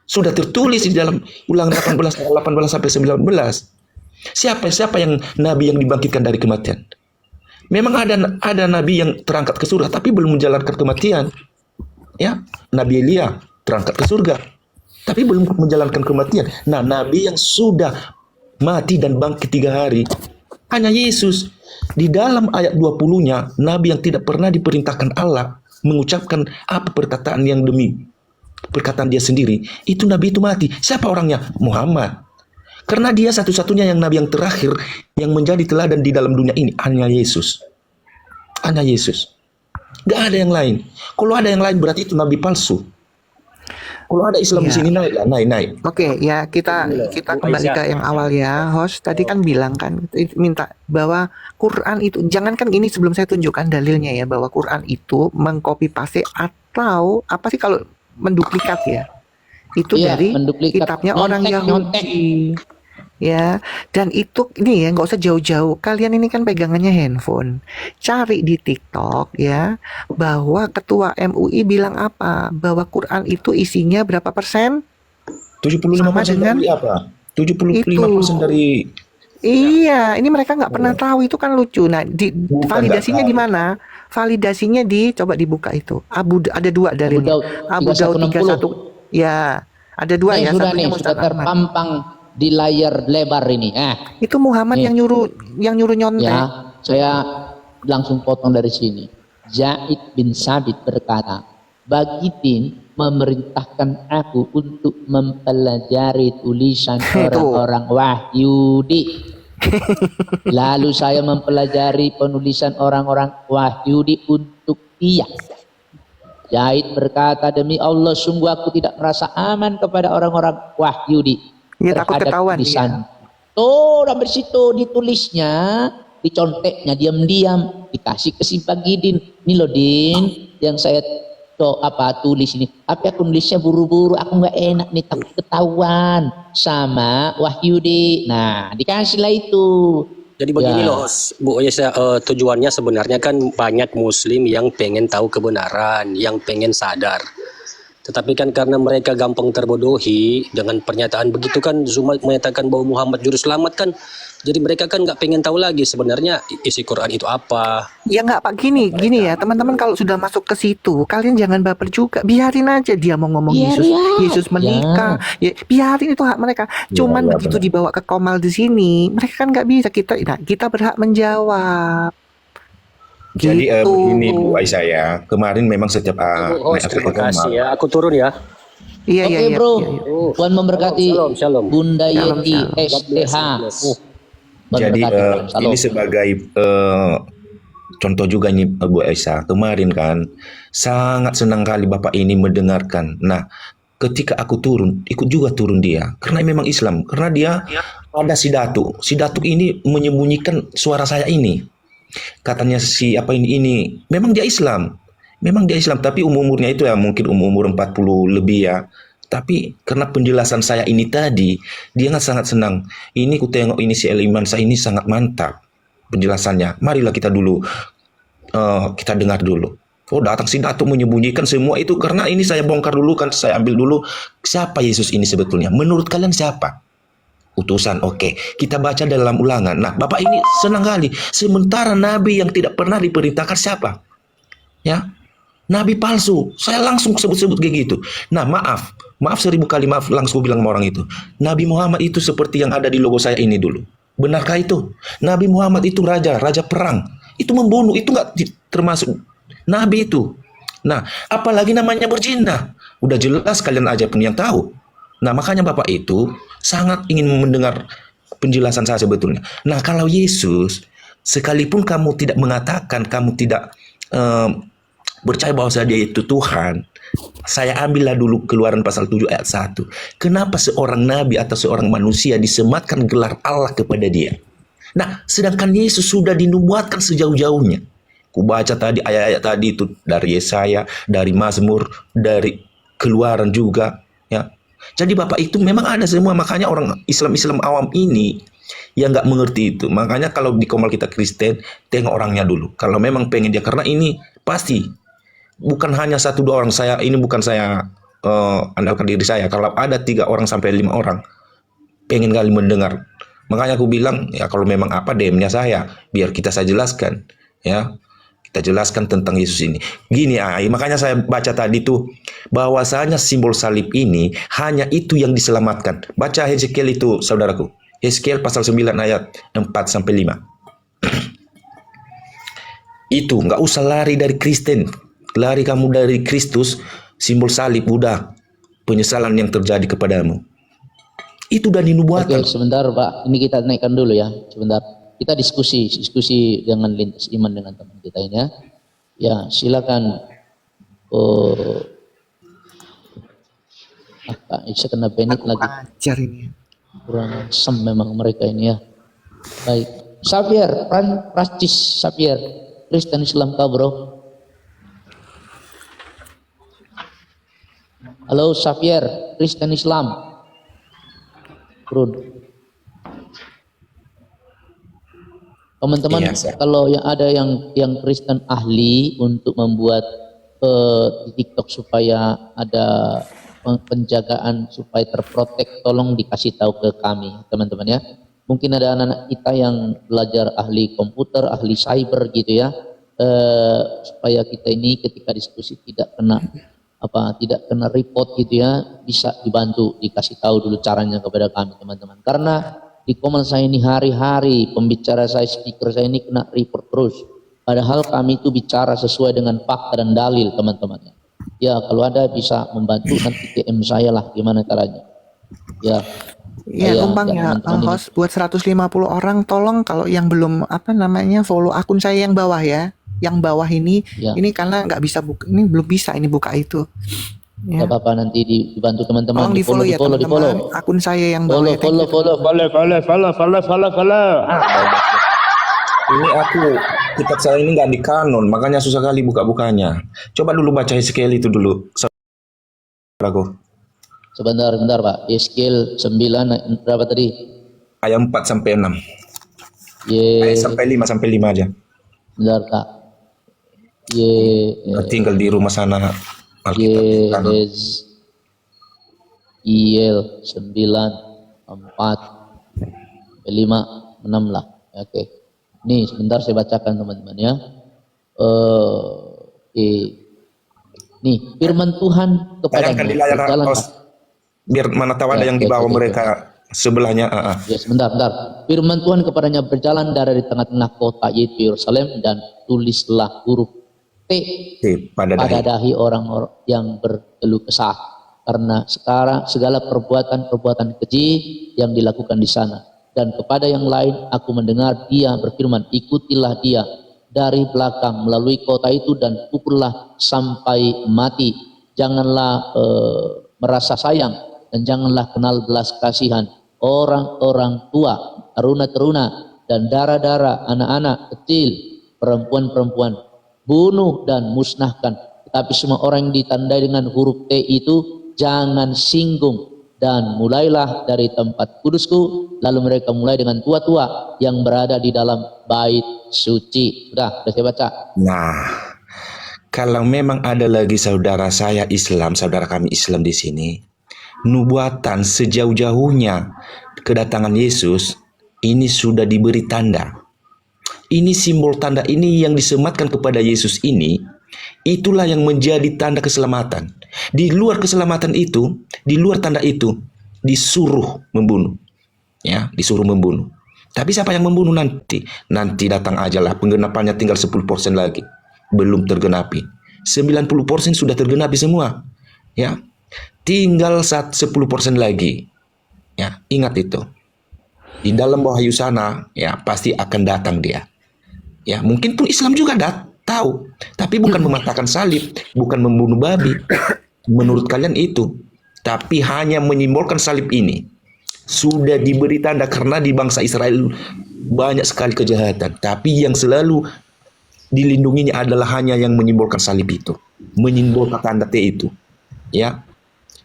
Sudah tertulis di dalam Ulangan 18 sampai 19. Siapa yang Nabi yang dibangkitkan dari kematian? Memang ada Nabi yang terangkat ke surga, tapi belum menjalankan kematian. Ya, Nabi Elia terangkat ke surga, tapi belum menjalankan kematian. Nah, Nabi yang sudah mati dan bangkit 3 hari hanya Yesus. Di dalam ayat 20-nya, Nabi yang tidak pernah diperintahkan Allah mengucapkan apa perkataan yang demi perkataan dia sendiri, itu Nabi itu mati. Siapa orangnya? Muhammad. Karena dia satu-satunya yang Nabi yang terakhir yang menjadi teladan di dalam dunia ini, hanya Yesus. Hanya Yesus. Gak ada yang lain. Kalau ada yang lain berarti itu nabi palsu. Kalau ada Islam di sini naik. Oke, ya kita kembali ke yang awal ya. Host tadi kan bilang kan minta bahwa Quran itu, jangankan ini, sebelum saya tunjukkan dalilnya ya, bahwa Quran itu mengcopy paste atau apa sih kalau menduplikat ya. Itu dari menduplikat. kitabnya orang Nyontek. Yahudi. Ya, dan itu ini ya, nggak usah jauh-jauh. Kalian ini kan pegangannya handphone. Cari di TikTok ya, bahwa ketua MUI bilang apa? Bahwa Quran itu isinya berapa persen? 75% dari apa? 75% dari. Iya, ini mereka nggak pernah tahu, itu kan lucu. Nah, validasinya di mana? validasinya coba dibuka itu. ada dua dari Abu Daud Abu Daud 3160. 31. Ya, ada dua Nih ya. sudah Satunya nih, sudah Ustaz Ahmad. terpampang di layar lebar ini. Itu Muhammad Nih. yang nyuruh nyontek. Ya, saya langsung potong dari sini. Zaid bin Sabit berkata, Bagitin memerintahkan aku untuk mempelajari tulisan orang-orang Wahyudi. Lalu saya mempelajari penulisan orang-orang Wahyudi untuk dia. Zaid berkata, demi Allah sungguh aku tidak merasa aman kepada orang-orang Wahyudi. Ya, takut ketahuan tulisan. Tuh, dari situ ditulisnya, diconteknya diam-diam, dikasih ke si Bagidin. Ini loh Din, yang saya tulis ini. Tapi aku nulisnya buru-buru, aku nggak enak nih, takut ketahuan sama Wahyudi. Nah, dikasihlah itu. Jadi begini loh, Bu, tujuannya sebenarnya kan banyak Muslim yang pengen tahu kebenaran, yang pengen sadar. Tetapi kan karena mereka gampang terbodohi dengan pernyataan begitu kan, Zuma menyatakan bahwa Muhammad juru selamat kan, jadi mereka kan nggak pengen tahu lagi sebenarnya isi Quran itu apa. Ya nggak Pak, gini ya teman-teman, kalau sudah masuk ke situ kalian jangan baper juga, biarin aja dia mau ngomong Yesus menikah, ya biarin, itu hak mereka. Cuman begitu dibawa ke Komal di sini, mereka kan nggak bisa, kita berhak menjawab. Jadi Gitu. begini Bu Aisyah ya, kemarin memang setiap Terima kasih ya, aku turun ya. Iya, Oke iya, bro, iya. Tuhan memberkati. Shalom. Bunda Shalom, Yeti shalom. STH. Tuhan Jadi memberkati. Shalom. ini sebagai contoh juga nih Bu Aisyah, kemarin kan sangat senang kali Bapak ini mendengarkan. Nah, ketika aku turun, ikut juga turun dia, karena memang Islam, karena dia ada Sidatu ini menyembunyikan suara saya ini. Katanya si apa ini memang dia Islam, tapi umurnya itu ya mungkin umur 40 lebih ya. Tapi karena penjelasan saya ini tadi, dia sangat senang. Ini ku tengok ini si Iman saya ini sangat mantap penjelasannya. Marilah kita dulu kita dengar dulu. Oh, datang si Datuk menyembunyikan semua itu karena ini saya bongkar dulu kan, saya ambil dulu siapa Yesus ini sebetulnya. Menurut kalian siapa? Utusan, oke. Kita baca dalam Ulangan. Nah, Bapak ini senang kali. Sementara Nabi yang tidak pernah diperintahkan siapa? Ya, Nabi palsu. Saya langsung sebut-sebut kayak gitu. Nah, maaf 1000 kali maaf, langsung bilang sama orang itu. Nabi Muhammad itu seperti yang ada di logo saya ini dulu. Benarkah itu? Nabi Muhammad itu raja perang. Itu membunuh, itu nggak termasuk Nabi itu. Nah, apalagi namanya berjinah. Udah jelas kalian aja pun yang tahu. Nah, makanya Bapak itu sangat ingin mendengar penjelasan saya sebetulnya. Nah, kalau Yesus, sekalipun kamu tidak mengatakan, kamu tidak percaya bahwa dia itu Tuhan, saya ambillah dulu Keluaran pasal 7 ayat 1. Kenapa seorang nabi atau seorang manusia disematkan gelar Allah kepada dia? Nah, sedangkan Yesus sudah dinubuatkan sejauh-jauhnya. Ku baca tadi ayat-ayat tadi itu dari Yesaya, dari Mazmur, dari Keluaran juga, ya. Jadi Bapak itu memang ada semua, makanya orang Islam awam ini yang nggak mengerti itu. Makanya kalau di Komal kita Kristen, tengok orangnya dulu. Kalau memang pengen dia, karena ini pasti bukan hanya 1-2 orang. Ini bukan saya andalkan diri saya. Kalau ada 3 orang sampai 5 orang pengen kali mendengar. Makanya aku bilang ya kalau memang apa DM-nya saya, biar saya jelaskan, ya. Kita jelaskan tentang Yesus ini. Gini, makanya saya baca tadi tuh bahwasanya simbol salib ini hanya itu yang diselamatkan. Baca Hezekiel itu, saudaraku. Hezekiel pasal 9 ayat 4 sampai 5. Itu nggak usah lari dari Kristen. Lari kamu dari Kristus, simbol salib udah penyesalan yang terjadi kepadamu. Itu udah dinubuatkan. Oke, sebentar Pak. Ini kita naikkan dulu ya. Sebentar. Kita diskusi dengan lintas iman dengan teman kita ini ya. Ya, silakan. Pak Isa kena benit lagi. Ajar ini. Kurang sem memang mereka ini ya. Baik. Xavier, Prancis Xavier. Kristen Islam kah bro? Halo Xavier, Kristen Islam. Bro. Teman-teman, Iya, kalau yang ada yang Kristen ahli untuk membuat di TikTok supaya ada penjagaan supaya terprotek, tolong dikasih tahu ke kami, teman-teman ya. Mungkin ada anak-anak kita yang belajar ahli komputer, ahli cyber gitu ya. supaya kita ini ketika diskusi tidak kena report gitu ya, bisa dibantu dikasih tahu dulu caranya kepada kami teman-teman. Karena di komen saya ini hari-hari pembicara saya, speaker saya ini kena report terus. Padahal kami itu bicara sesuai dengan fakta dan dalil teman-teman. Ya kalau ada bisa membantu nanti DM saya lah gimana caranya. Ya. Ya, numpang ya, host buat 150 orang, tolong kalau yang belum follow akun saya yang bawah ya. Yang bawah ini, ini karena nggak bisa buka, ini belum bisa ini buka itu. Ya. Gak apa-apa nanti dibantu teman-teman. Tolong di follow ya teman-teman. Akun saya yang bawah. Follow. Ini kitab saya ini nggak di kanon, makanya susah kali buka-bukanya. Coba dulu baca Yeskiel itu dulu. Saudaraku. Sebentar Pak. Yeskiel 9 berapa tadi? Ayat 4 sampai 6. Ayat sampai 5 aja. Bentar Kak. Tinggal di rumah sana. Yeskiel 9 4 5 6 lah. Oke. Nih sebentar saya bacakan teman-teman ya. Nih firman Tuhan kepadanya berjalan. Biar mana tahu ada yang di bawah mereka sebelahnya. Ya sebentar. Firman Tuhan kepadanya berjalan dari tengah-tengah kota yaitu Yerusalem dan tulislah huruf T pada dahi orang-orang yang berkeluh kesah karena sekarang segala perbuatan keji yang dilakukan di sana. Dan kepada yang lain aku mendengar dia berfirman, ikutilah dia dari belakang melalui kota itu dan pukullah sampai mati. Janganlah merasa sayang dan janganlah kenal belas kasihan orang-orang tua, taruna-taruna dan dara-dara, anak-anak kecil, perempuan-perempuan. Bunuh dan musnahkan. Tetapi semua orang yang ditandai dengan huruf T itu jangan singgung. Dan mulailah dari tempat kudusku, lalu mereka mulai dengan tua-tua yang berada di dalam bait suci. Sudah saya baca. Nah, kalau memang ada lagi saudara saya Islam, saudara kami Islam di sini, nubuatan sejauh-jauhnya kedatangan Yesus ini sudah diberi tanda. Ini simbol tanda ini yang disematkan kepada Yesus ini, itulah yang menjadi tanda keselamatan. Di luar keselamatan itu, di luar tanda itu, disuruh membunuh. Ya, disuruh membunuh. Tapi siapa yang membunuh nanti? Nanti datang ajalah, penggenapannya tinggal 10% lagi. Belum tergenapi. 90% sudah tergenapi semua. Ya. Tinggal 10% lagi. Ya, ingat itu. Di dalam wahyu sana, ya, pasti akan datang dia. Ya, mungkin pun Islam juga tahu, tapi bukan mematahkan salib, bukan membunuh babi. Menurut kalian itu, tapi hanya menyimbolkan salib ini. Sudah diberi tanda karena di bangsa Israel banyak sekali kejahatan, tapi yang selalu dilindunginya adalah hanya yang menyimbolkan salib itu, menyimbolkan tanda T itu. Ya,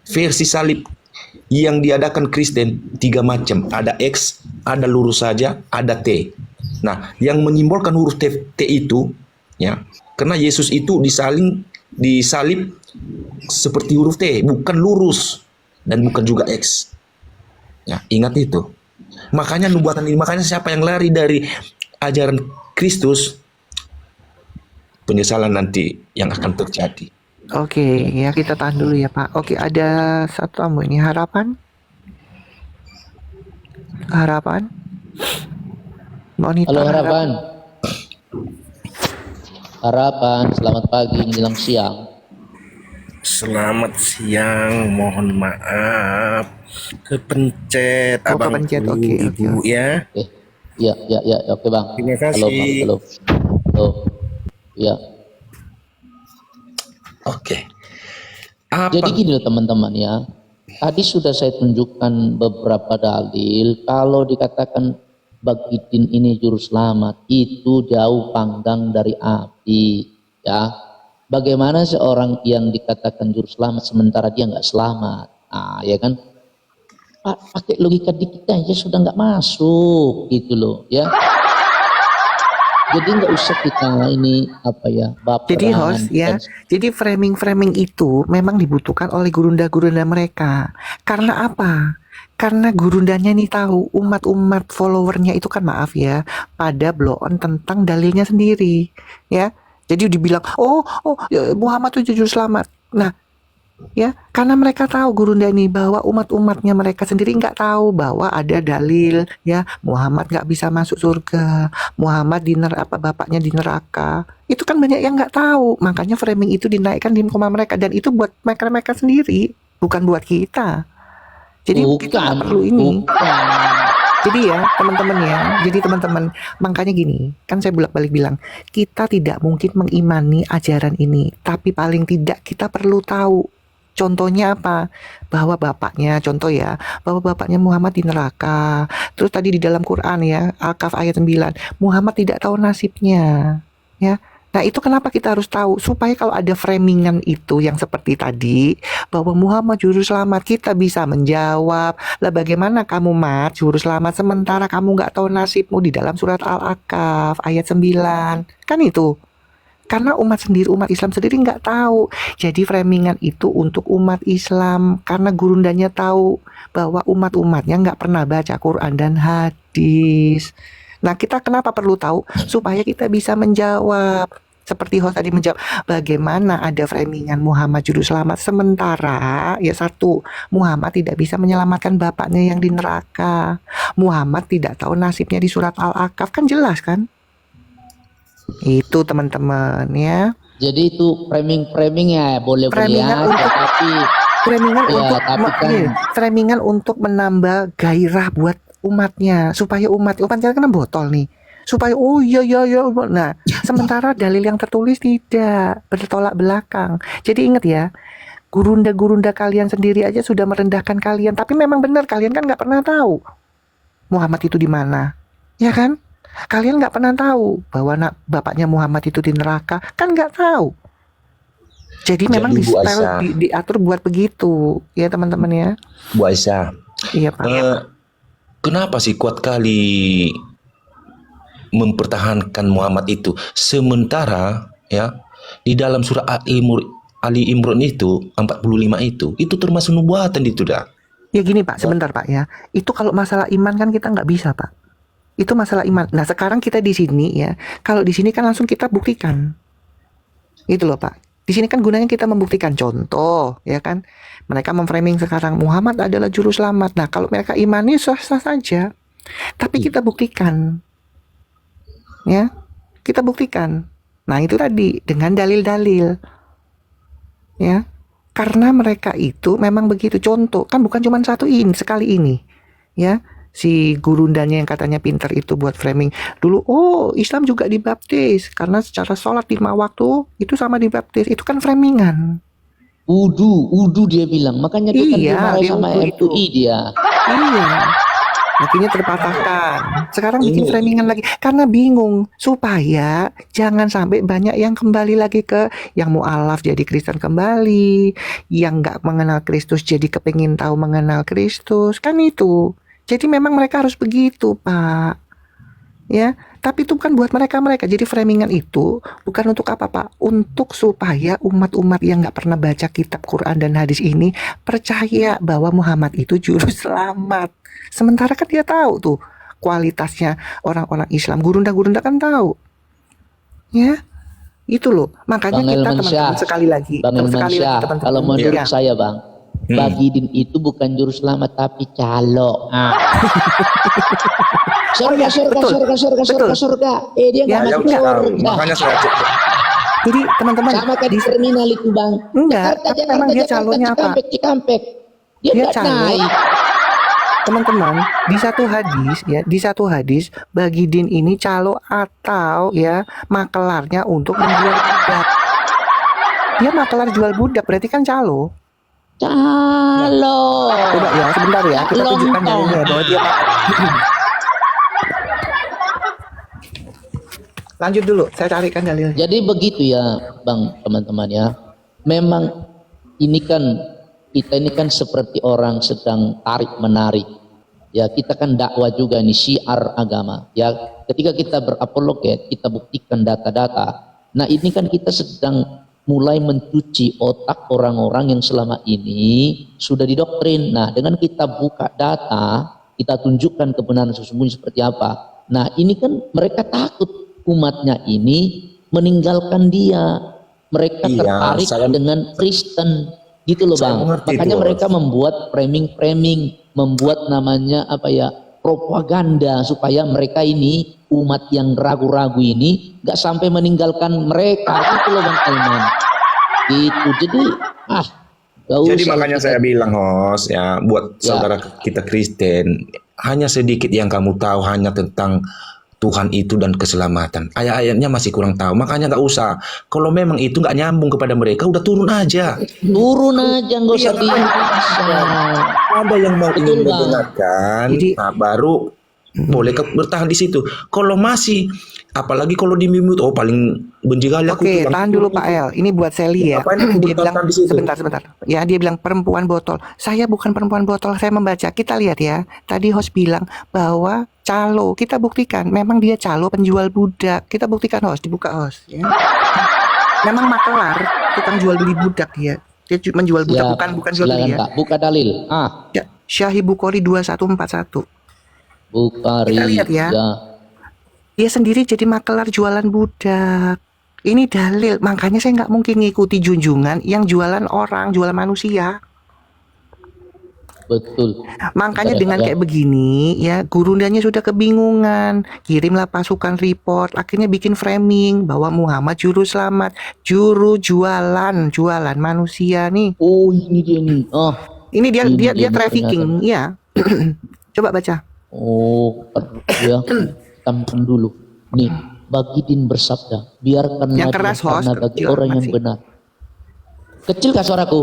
versi salib yang diadakan Kristen 3 macam, ada X, ada lurus saja, ada T. Nah, yang menyimbolkan huruf T itu, ya, karena Yesus itu disalib seperti huruf T, bukan lurus dan bukan juga X. Ya, ingat itu. Makanya nubuatan ini, makanya siapa yang lari dari ajaran Kristus, penyesalan nanti yang akan terjadi. Oke, ya kita tahan dulu ya Pak. Oke, ada satu tamu ini, Harapan. Monitor Halo Harapan. Harapan, selamat pagi menjelang siang. Selamat siang, mohon maaf kepencet abang ibu ya. Ya, oke Bang. Terima kasih. Halo. Ya. Oke. Jadi gini loh teman-teman ya. Tadi sudah saya tunjukkan beberapa dalil kalau dikatakan Bagitin ini juru selamat itu jauh panggang dari api ya. Bagaimana seorang yang dikatakan juru selamat sementara dia nggak selamat? Nah, ya kan? Pakai logika dikit aja sudah nggak masuk gitu loh ya. Jadi nggak usah kita ini baperan. Jadi host ya, jadi framing itu memang dibutuhkan oleh gurunda-gurunda mereka. Karena apa? Karena gurundanya nih tahu umat followernya itu kan pada blow on tentang dalilnya sendiri ya. Jadi dibilang, Muhammad itu juru selamat. Nah, ya, karena mereka tahu Gurunda ini bahwa umat-umatnya mereka sendiri nggak tahu bahwa ada dalil ya Muhammad nggak bisa masuk surga, Muhammad bapaknya di neraka. Itu kan banyak yang nggak tahu, makanya framing itu dinaikkan di muka mereka dan itu buat mereka sendiri, bukan buat kita. Jadi kita nggak perlu ini. Jadi ya teman-teman, makanya gini, kan saya bolak-balik bilang, kita tidak mungkin mengimani ajaran ini, tapi paling tidak kita perlu tahu. Contohnya apa? Bahwa bapaknya Muhammad di neraka. Terus tadi di dalam Quran ya, Al-Kahf ayat 9, Muhammad tidak tahu nasibnya. Ya. Nah itu kenapa kita harus tahu, supaya kalau ada framingan itu yang seperti tadi, bahwa Muhammad juru selamat, kita bisa menjawab, lah bagaimana kamu Mat juru selamat sementara kamu nggak tahu nasibmu di dalam surat Al-Kahf ayat 9, kan itu. Karena umat Islam sendiri nggak tahu. Jadi framingan itu untuk umat Islam, karena gurundanya tahu bahwa umat-umatnya nggak pernah baca Quran dan hadis. Nah kita kenapa perlu tahu? Supaya kita bisa menjawab. Seperti host tadi menjawab, bagaimana ada framingan Muhammad juru selamat sementara ya satu, Muhammad tidak bisa menyelamatkan bapaknya yang di neraka, Muhammad tidak tahu nasibnya di surat Al-Kahf, kan jelas kan? Itu teman-teman ya. Jadi itu framing ya boleh Framingan aja, untuk- tapi Framingan untuk menambah gairah buat umatnya, supaya umatnya kena botol nih, supaya nah sementara dalil yang tertulis tidak bertolak belakang. Jadi ingat ya, gurunda kalian sendiri aja sudah merendahkan kalian, tapi memang benar kalian kan nggak pernah tahu Muhammad itu di mana, ya kan? Kalian nggak pernah tahu bahwa bapaknya Muhammad itu di neraka, kan nggak tahu. Jadi memang Jadi, Bu Aisyah, diatur buat begitu ya teman-teman ya. Bu Aisyah, Iya Pak. kenapa sih kuat kali mempertahankan Muhammad itu, sementara ya di dalam surah Ali Imran itu 45 itu termasuk nubuatan itu dah. Ya gini Pak, sebentar Pak ya. Itu kalau masalah iman kan kita nggak bisa Pak. Itu masalah iman. Nah sekarang kita di sini ya, kalau di sini kan langsung kita buktikan. Itu loh Pak. Di sini kan gunanya kita membuktikan, contoh ya kan. Mereka memframing sekarang Muhammad adalah juru selamat. Nah kalau mereka imani sah-sah saja. Tapi kita buktikan. Ya, kita buktikan. Nah itu tadi dengan dalil-dalil. Ya. Karena mereka itu memang begitu, contoh kan bukan cuma sekali ini ya, si gurundanya yang katanya pinter itu buat framing dulu, Islam juga dibaptis karena secara sholat 5 waktu itu sama dibaptis, itu kan framingan. Udu dia bilang, makanya dia kan dimarahi dia sama itu. MUI dia. Iya, akhirnya terpatahkan. Sekarang bikin framingan lagi karena bingung, supaya jangan sampai banyak yang kembali lagi ke yang mu'alaf jadi Kristen kembali, yang nggak mengenal Kristus jadi kepengin tahu mengenal Kristus, kan itu. Jadi memang mereka harus begitu Pak ya, tapi itu bukan buat mereka. Jadi framingan itu bukan untuk apa Pak, untuk supaya umat-umat yang nggak pernah baca kitab Quran dan hadis ini percaya bahwa Muhammad itu juru selamat. Sementara kan dia tahu tuh kualitasnya orang-orang Islam, gurunda kan tahu ya, itu loh. Makanya Bang kita Elman teman-teman Syah, sekali lagi teman-teman, kalau menurut ya. saya Bang, Bagidin itu bukan juru selamat tapi calo. Surga. Dia nggak Ya, masuk surga. Makanya saya Jadi teman-teman Sama kayak di terminal itu Bang. Enggak, tapi memang dia calonnya apa? Cikampek. Dia Dia nggak calo. naik. Teman-teman, di satu hadis Bagidin ini calo atau ya makelarnya untuk menjual budak. Dia makelar jual budak, berarti kan calo. Calo. Coba ya, sebentar ya, kita tunjukkan dalilnya bahwa dia Lanjut dulu, saya carikan dalilnya. Jadi begitu ya Bang, teman-teman ya. Memang kita ini kan seperti orang sedang tarik-menarik. Ya, kita kan dakwah juga nih, syiar agama. Ya, ketika kita berapologet, kita buktikan data-data. Nah, ini kan kita sedang mulai mencuci otak orang-orang yang selama ini sudah didoktrin. Nah, dengan kita buka data, kita tunjukkan kebenaran sesungguhnya seperti apa. Nah, ini kan mereka takut umatnya ini meninggalkan dia. Mereka Iya, tertarik saya- dengan Kristen, gitu loh Saya Bang. mengerti Makanya itu, mereka membuat framing-framing, membuat namanya apa ya, propaganda supaya mereka ini umat yang ragu-ragu ini nggak sampai meninggalkan mereka, gitu loh Bang Aiman. Gitu. Jadi nggak Jadi usah makanya kita- saya bilang, host, ya, buat Ya. saudara kita Kristen, hanya sedikit yang kamu tahu hanya tentang Tuhan itu dan keselamatan. Ayat-ayatnya masih kurang tahu, makanya nggak usah. Kalau memang itu nggak nyambung kepada mereka, udah turun aja. turun aja, nggak usah dipaksa. Ada yang mau Betul, ingin Bang. mendengarkan, Jadi- nah, baru boleh bertahan di situ. Kalau masih, apalagi kalau di mute, oh paling benci kali aku Oke, tuh, Bang. tahan dulu Pak El. Ini buat Sally ya. Ngapain aku Dia bilang bertahan di situ? sebentar. Ya, dia bilang perempuan botol. Saya bukan perempuan botol, saya membaca. Kita lihat ya. Tadi host bilang bahwa calo. Kita buktikan memang dia calo penjual budak. Kita buktikan host, dibuka host ya. Memang makelar, tukang jual beli budak dia. Dia menjual budak, Siap. bukan jual Silakan beli ya. Kak, buka dalil. Ya, Syahih Bukhari 2141. Bukhari. Kita lihat ya. Dia sendiri jadi makelar jualan budak. Ini dalil, makanya saya nggak mungkin ngikuti junjungan yang jualan orang, jualan manusia. Betul. Makanya Betul, dengan ya. kayak begini, ya gurundanya sudah kebingungan. Kirimlah pasukan report, akhirnya bikin framing bahwa Muhammad juru selamat, juru jualan manusia nih. Oh, ini dia nih. Ini dia Ini dia dia dia trafficking, ya. Coba baca. Oh, ya. Tampung dulu. Nih, Bagidin bersabda, biarkanlah Yang dia keras, host. karena bagi Kecil orang amat yang sih. benar. Kecil kah suaraku?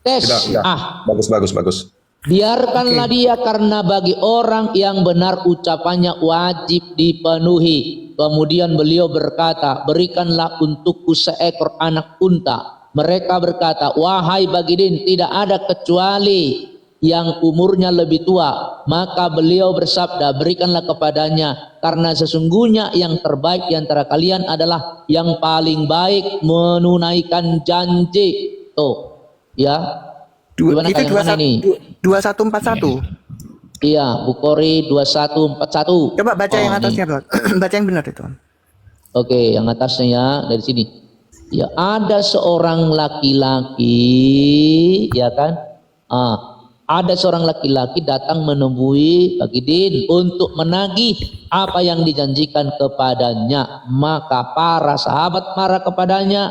Tes. Udah. Bagus. Biarkanlah dia karena bagi orang yang benar ucapannya wajib dipenuhi. Kemudian beliau berkata, berikanlah untukku seekor anak unta. Mereka berkata, wahai Bagidin, tidak ada kecuali yang umurnya lebih tua. Maka beliau bersabda, berikanlah kepadanya, karena sesungguhnya yang terbaik di antara kalian adalah yang paling baik menunaikan janji. Tuh, ya. Gimana Itu Kak, yang mana nih? 2141. Iya, Bukhari 2141. Coba baca yang Oh, atasnya, Bro. Baca yang benar itu. Oke, yang atasnya ya, dari sini. Ya, ada seorang laki-laki, ya kan? Ada seorang laki-laki datang menemui Bagidin untuk menagih apa yang dijanjikan kepadanya. Maka para sahabat marah kepadanya.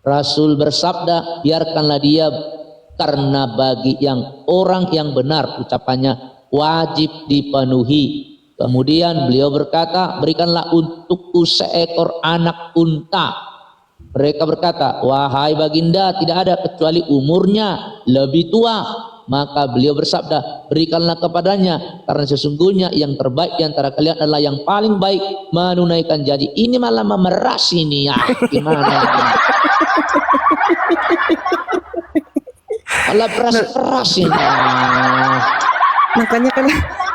Rasul bersabda, biarkanlah dia karena bagi yang orang yang benar ucapannya wajib dipenuhi. Kemudian beliau berkata, berikanlah untukku seekor anak unta. Mereka berkata, wahai baginda, tidak ada kecuali umurnya lebih tua. Maka beliau bersabda, berikanlah kepadanya, karena sesungguhnya yang terbaik di antara kalian adalah yang paling baik menunaikan janji. Ini malah memeras ini ya, gimana ini? Malah peras-peras ini.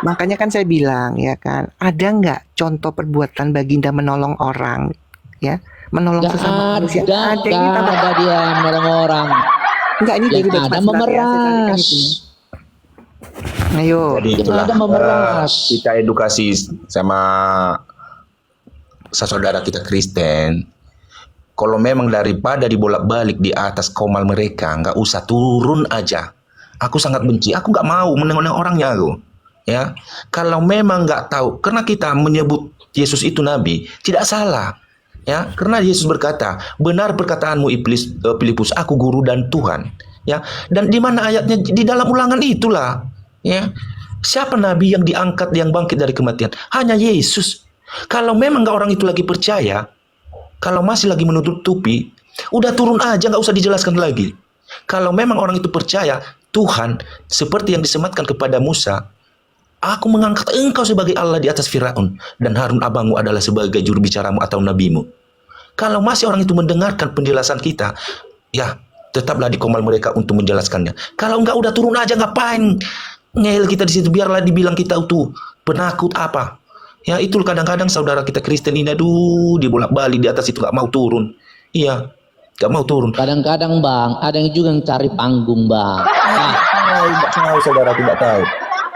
Makanya kan saya bilang ya kan, ada nggak contoh perbuatan baginda menolong orang, ya, menolong Gak sesama manusia? ada, Ada ini tambah. ada dia menolong orang. Enggak, ini dari Yang baca ada sebentar ya, saya carikan memeras. itu ya. Ayo. Jadi Yang itulah ada memeras. kita edukasi sama saudara kita Kristen. Kalau memang daripada dibolak-balik di atas komal mereka, nggak usah turun aja. Aku sangat benci. Aku nggak mau menengok orangnya aku. Ya, kalau memang nggak tahu, karena kita menyebut Yesus itu nabi, tidak salah. Ya, karena Yesus berkata, benar perkataanmu iblis, Filipus, aku guru dan Tuhan. Ya, dan di mana ayatnya? Di dalam Ulangan itulah. Ya, siapa nabi yang diangkat, yang bangkit dari kematian? Hanya Yesus. Kalau memang nggak orang itu lagi percaya, kalau masih lagi menutupi, udah turun aja, nggak usah dijelaskan lagi. Kalau memang orang itu percaya, Tuhan seperti yang disematkan kepada Musa, aku mengangkat engkau sebagai Allah di atas Firaun, dan Harun abangmu adalah sebagai juru bicaramu atau nabimu. Kalau masih orang itu mendengarkan penjelasan kita, ya tetaplah di komal mereka untuk menjelaskannya. Kalau enggak, udah turun aja, ngapain ngel kita di situ? Biarlah dibilang kita itu penakut apa. Ya itu kadang-kadang saudara kita Kristen ini, aduh, dibolak-balik di atas itu, nggak mau turun. Iya, nggak mau turun. Kadang-kadang bang, ada yang juga yang cari panggung bang. Nggak tahu, saudara, tidak tahu.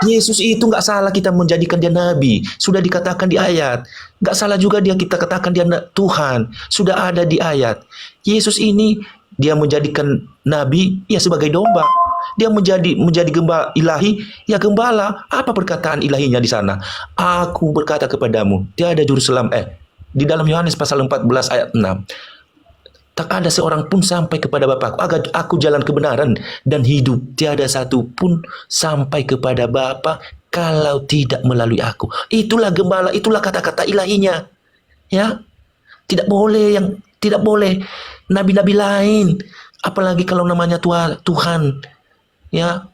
Yesus itu nggak salah kita menjadikan dia nabi. Sudah dikatakan di ayat. Nggak salah juga dia kita katakan dia Tuhan. Sudah ada di ayat. Yesus ini dia menjadikan nabi ya sebagai domba. Dia menjadi gembala ilahi, ya gembala. Apa perkataan ilahinya di sana? Aku berkata kepadamu, tiada juru selamat. Di dalam Yohanes pasal 14 ayat 6. Tak ada seorang pun sampai kepada Bapa. Aku jalan kebenaran dan hidup. Tiada satu pun sampai kepada Bapa kalau tidak melalui aku. Itulah gembala, itulah kata-kata ilahinya. Ya. Tidak boleh nabi-nabi lain. Apalagi kalau namanya Tuhan. Ya.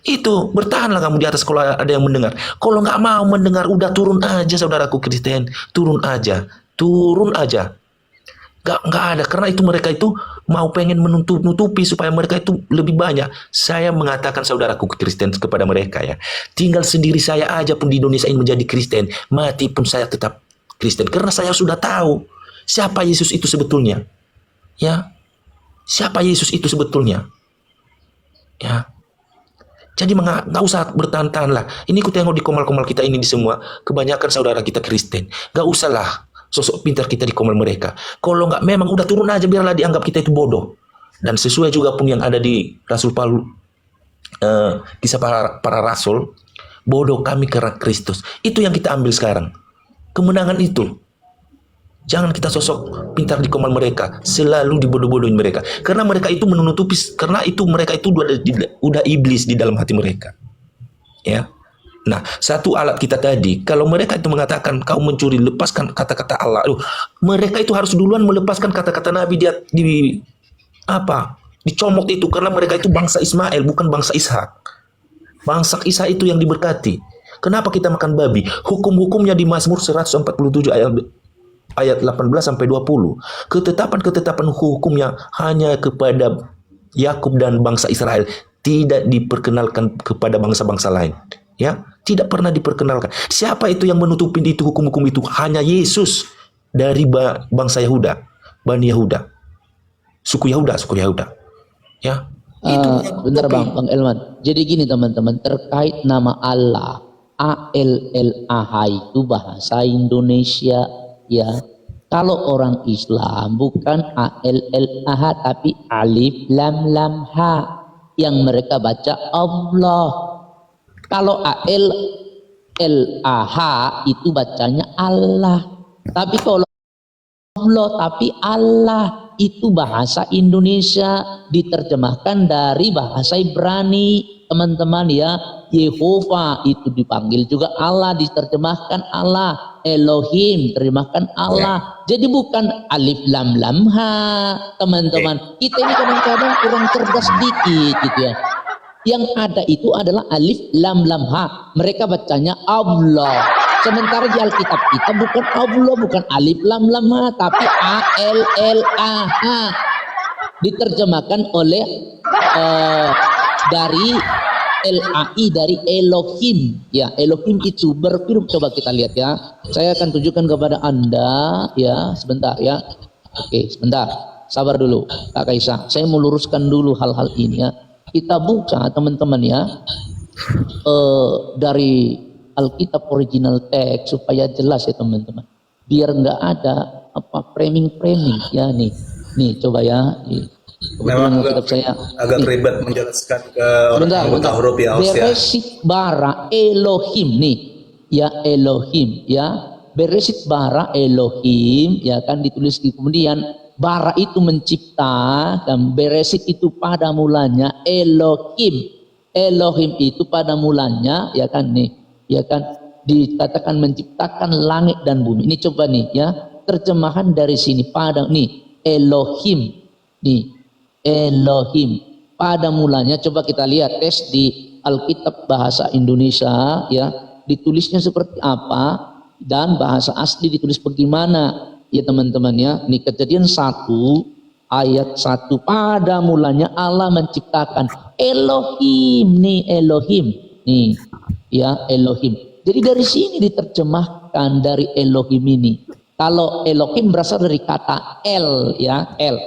Itu, bertahanlah kamu di atas kalau ada yang mendengar. Kalau nggak mau mendengar, udah turun aja saudaraku Kristen. Turun aja. Nggak ada, karena itu mereka itu mau pengen menutupi supaya mereka itu lebih banyak. Saya mengatakan saudaraku Kristen kepada mereka ya, tinggal sendiri saya aja pun di Indonesia ini menjadi Kristen, mati pun saya tetap Kristen, karena saya sudah tahu siapa Yesus itu sebetulnya. Ya, siapa Yesus itu sebetulnya. Ya, jadi nggak usah bertahan-tahan lah. Ini ku tengok di komal-komal kita ini di semua, kebanyakan saudara kita Kristen. Nggak usah lah sosok pintar kita di komal mereka. Kalau nggak memang udah turun aja, biarlah dianggap kita itu bodoh. Dan sesuai juga pun yang ada di Rasul Paulus, kisah para rasul, bodoh kami karena Kristus. Itu yang kita ambil sekarang. Kemenangan itu. Jangan kita sosok pintar di komal mereka, selalu dibodoh-bodohin mereka. Karena mereka itu menutupi, karena itu mereka itu udah iblis di dalam hati mereka. Ya. Nah, satu alat kita tadi, kalau mereka itu mengatakan kau mencuri, lepaskan kata-kata Allah. Mereka itu harus duluan melepaskan kata-kata Nabi dicomot itu, karena mereka itu bangsa Ismail, bukan bangsa Ishak. Bangsa Ishak itu yang diberkati. Kenapa kita makan babi? Hukum-hukumnya di Mazmur 147 ayat 18 sampai 20. Ketetapan-ketetapan hukumnya hanya kepada Yakub dan bangsa Israel, tidak diperkenalkan kepada bangsa-bangsa lain. Ya, tidak pernah diperkenalkan. Siapa itu yang menutupin itu hukum-hukum itu? Hanya Yesus dari bangsa Yahuda, Bani Yahuda, suku Yahuda. Ya, itu bentar Bang Elman. Jadi gini teman-teman, terkait nama Allah, ALLAH itu bahasa Indonesia ya. Kalau orang Islam bukan ALLAH tapi alif lam lam ha, yang mereka baca Allah. Kalau ALLAH itu bacanya Allah. Tapi kalau Allah tapi Allah itu bahasa Indonesia, diterjemahkan dari bahasa Ibrani. Teman-teman ya, Yehova itu dipanggil juga Allah, diterjemahkan Allah. Elohim terjemahkan Allah. Jadi bukan alif lam lam ha, teman-teman. Kita ini kadang-kadang kurang cerdas sedikit gitu ya. Yang ada itu adalah alif lam lam ha. Mereka bacanya Allah. Sementara di Alkitab kita bukan Allah, bukan alif lam lam ha, tapi ALLAH. Diterjemahkan oleh dari LAI, dari Elohim. Ya, Elohim itu berfirman, coba kita lihat ya. Saya akan tunjukkan kepada Anda ya, sebentar ya. Oke, sebentar. Sabar dulu, Kak Kaisa. Saya mau luruskan dulu hal-hal ini ya. Kita buka teman-teman ya, dari Alkitab original text supaya jelas ya teman-teman. Biar nggak ada framing ya nih coba ya. Memang agak nih. ribet menjelaskan ke orang anggota huruf ya. Beresit bara Elohim nih ya, Elohim ya. Beresit bara Elohim ya kan, ditulis di kemudian bara itu mencipta, dan beresit itu pada mulanya Elohim. Elohim itu pada mulanya ya kan nih, ya kan dikatakan menciptakan langit dan bumi. Ini coba nih ya, terjemahan dari sini pada nih Elohim. Nih Elohim pada mulanya, coba kita lihat tes di Alkitab bahasa Indonesia ya, ditulisnya seperti apa dan bahasa asli ditulis bagaimana. Ya teman-teman ya, ini Kejadian 1 ayat 1, pada mulanya Allah menciptakan. Elohim nih, Elohim nih ya, Elohim. Jadi dari sini diterjemahkan dari Elohim ini. Kalau Elohim berasal dari kata El ya, El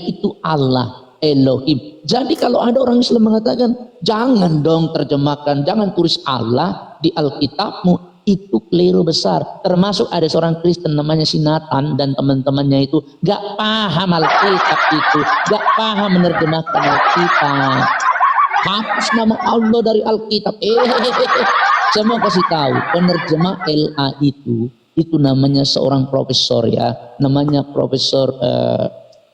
itu Allah. Elohim. Jadi kalau ada orang Islam mengatakan jangan dong terjemahkan, jangan tulis Allah di Alkitabmu, itu keliru besar. Termasuk ada seorang Kristen namanya si Nathan dan teman-temannya itu gak paham Alkitab itu, gak paham menerjemahkan Alkitab. Hapus nama Allah dari Alkitab. Saya mau kasih tahu, penerjemah LA itu namanya seorang profesor ya, namanya profesor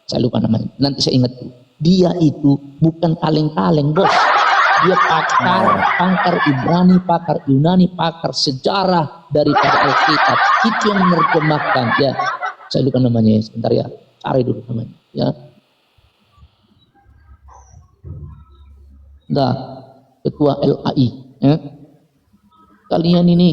saya lupa namanya, nanti saya ingat tuh. Dia itu bukan kaleng-kaleng bos, dia pakar Ibrani, pakar Yunani, pakar sejarah daripada Alkitab. Itu yang menerjemahkan ya, saya lupa namanya, sebentar ya, cari dulu namanya ya. Nah, ketua LAI ya. Kalian ini,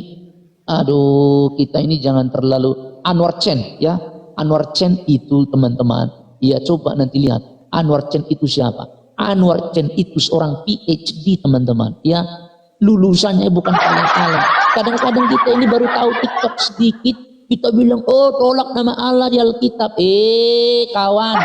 aduh, kita ini jangan terlalu Anwar Chen ya. Anwar Chen itu teman-teman, ya coba nanti lihat Anwar Chen itu siapa. Anwar Chen itu seorang PhD teman-teman ya, lulusannya bukan kaleng-kaleng. Kadang-kadang kita ini baru tahu TikTok sedikit, kita bilang oh tolak nama Allah di Alkitab. Kawan,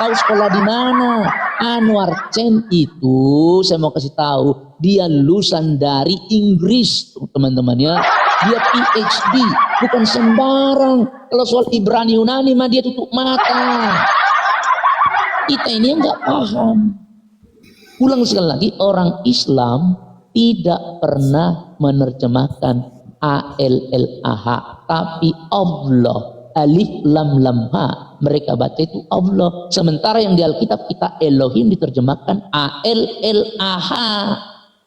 tahu sekolah di mana? Anwar Chen itu saya mau kasih tahu, dia lulusan dari Inggris teman-teman ya. Dia PhD, bukan sembarang. Kalau soal Ibrani Yunani mah dia tutup mata. Kita ini yang nggak paham. Ulang sekali lagi, orang Islam tidak pernah menerjemahkan ALLAH, tapi Allah, alif lam lam ha, mereka baca itu Allah. Sementara yang di Alkitab kita Elohim diterjemahkan ALLAH.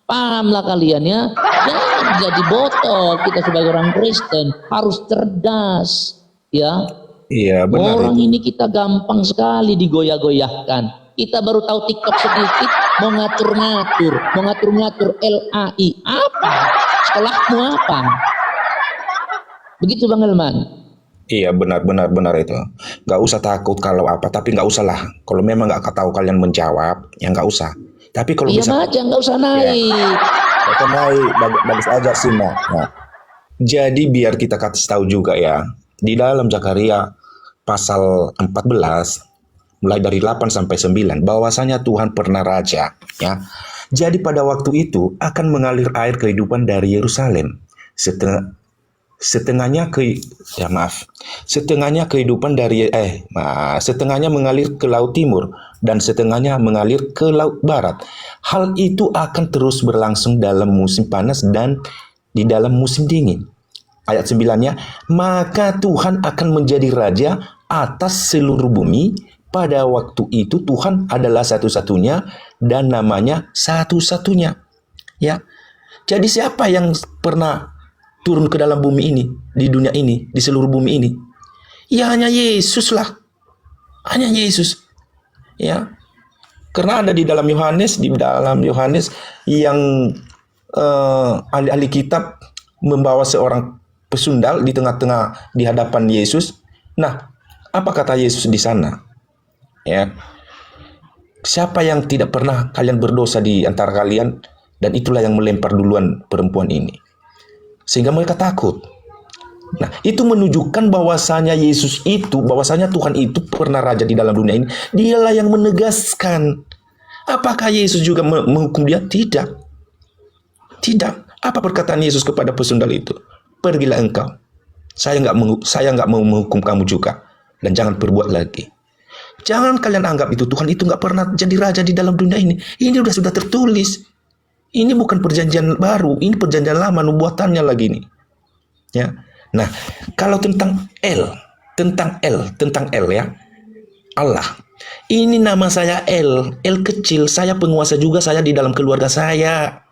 Pahamlah kalian ya. Jangan jadi botol. Kita sebagai orang Kristen harus cerdas ya. Iya benar. Orang ini kita gampang sekali digoyah-goyahkan. Kita baru tahu TikTok sedikit, mau ngatur-ngatur LAI. Apa? Sekolahmu apa? Begitu Bang Elman. Iya benar itu. Gak usah takut kalau apa, tapi gak usah lah. Kalau memang gak tahu kalian menjawab, ya gak usah. Tapi kalau bisa aja nggak usah naik. Ya, naik bagus aja sih Mak. Nah, jadi biar kita kasih tahu juga ya, di dalam Zakaria pasal 14 mulai dari 8 sampai 9 bahwasanya Tuhan pernah raja ya. Jadi pada waktu itu akan mengalir air kehidupan dari Yerusalem. Setengahnya mengalir ke laut timur dan setengahnya mengalir ke laut barat. Hal itu akan terus berlangsung dalam musim panas dan di dalam musim dingin. Ayat 9-nya, maka Tuhan akan menjadi raja atas seluruh bumi. Pada waktu itu Tuhan adalah satu-satunya dan namanya satu-satunya. Ya. Jadi siapa yang pernah turun ke dalam bumi ini, di dunia ini, di seluruh bumi ini? Ya hanya Yesus lah. Hanya Yesus. Ya. Karena ada di dalam Yohanes yang ahli-ahli kitab membawa seorang pesundal di tengah-tengah di hadapan Yesus. Nah, apa kata Yesus di sana? Ya. Siapa yang tidak pernah kalian berdosa di antara kalian, dan itulah yang melempar duluan perempuan ini. Sehingga mereka takut. Nah, itu menunjukkan bahwasanya bahwasanya Tuhan itu pernah raja di dalam dunia ini. Dialah yang menegaskan. Apakah Yesus juga menghukum dia? Tidak. Tidak. Apa perkataan Yesus kepada pesundal itu? Pergilah engkau. Saya nggak mau menghukum kamu juga. Dan jangan perbuat lagi. Jangan kalian anggap itu Tuhan itu nggak pernah jadi raja di dalam dunia ini. Ini sudah tertulis. Ini bukan perjanjian baru, ini perjanjian lama, nubuatannya lagi nih. Ya. Nah, kalau tentang L ya. Allah. Ini nama saya L kecil, saya penguasa juga, saya di dalam keluarga saya.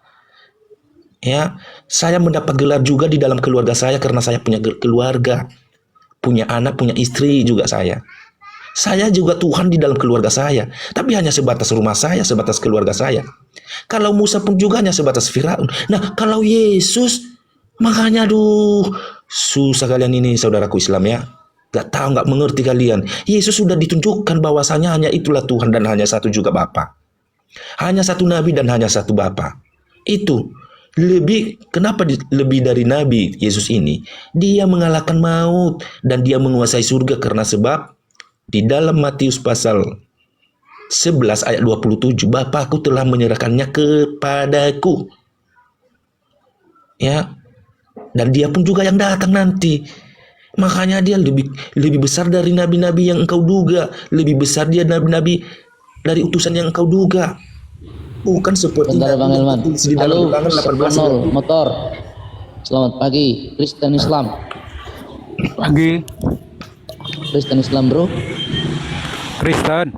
Ya, saya mendapat gelar juga di dalam keluarga saya karena saya punya keluarga. Punya anak, punya istri juga saya. Saya juga Tuhan di dalam keluarga saya. Tapi hanya sebatas rumah saya, sebatas keluarga saya. Kalau Musa pun juga hanya sebatas Firaun. Nah, kalau Yesus, makanya susah kalian ini saudaraku Islam ya. Gak tahu, gak mengerti kalian. Yesus sudah ditunjukkan bahwasanya hanya itulah Tuhan dan hanya satu juga Bapa. Hanya satu Nabi dan hanya satu Bapa. Itu. Kenapa lebih dari Nabi Yesus ini? Dia mengalahkan maut dan dia menguasai surga karena sebab di dalam Matius pasal 11 ayat 27, Bapakku telah menyerahkannya kepadaku. Ya. Dan dia pun juga yang datang nanti. Makanya dia lebih besar dari nabi-nabi yang engkau duga, lebih besar dia nabi-nabi dari utusan yang engkau duga. Bukan seperti Bentar Bang Elman. di dalam Halo, Ulangan 18 Nol motor. Selamat pagi, Kristen Islam. Pagi, Kristen Islam bro. Kristen.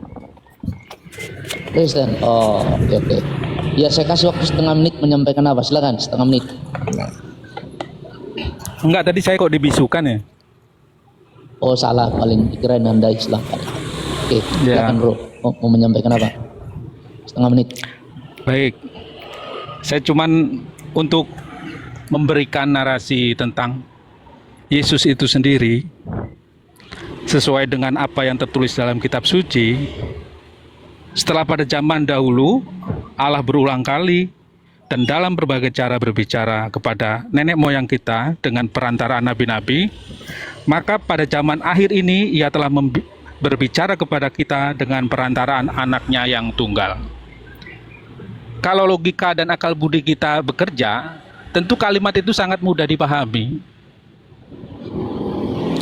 Kristen. Oh, oke. Ya saya kasih waktu setengah menit menyampaikan apa? Silakan setengah menit. Enggak, tadi saya kok dibisukan ya? Oh salah, paling dikirain Anda Islam. Oke, Ya. silakan bro. Mau menyampaikan apa? Setengah menit. Baik. Saya cuman untuk memberikan narasi tentang Yesus itu sendiri sesuai dengan apa yang tertulis dalam kitab suci. Setelah pada zaman dahulu Allah berulang kali dan dalam berbagai cara berbicara kepada nenek moyang kita dengan perantaraan nabi-nabi, maka pada zaman akhir ini Ia telah berbicara kepada kita dengan perantaraan anaknya yang tunggal. Kalau logika dan akal budi kita bekerja, tentu kalimat itu sangat mudah dipahami.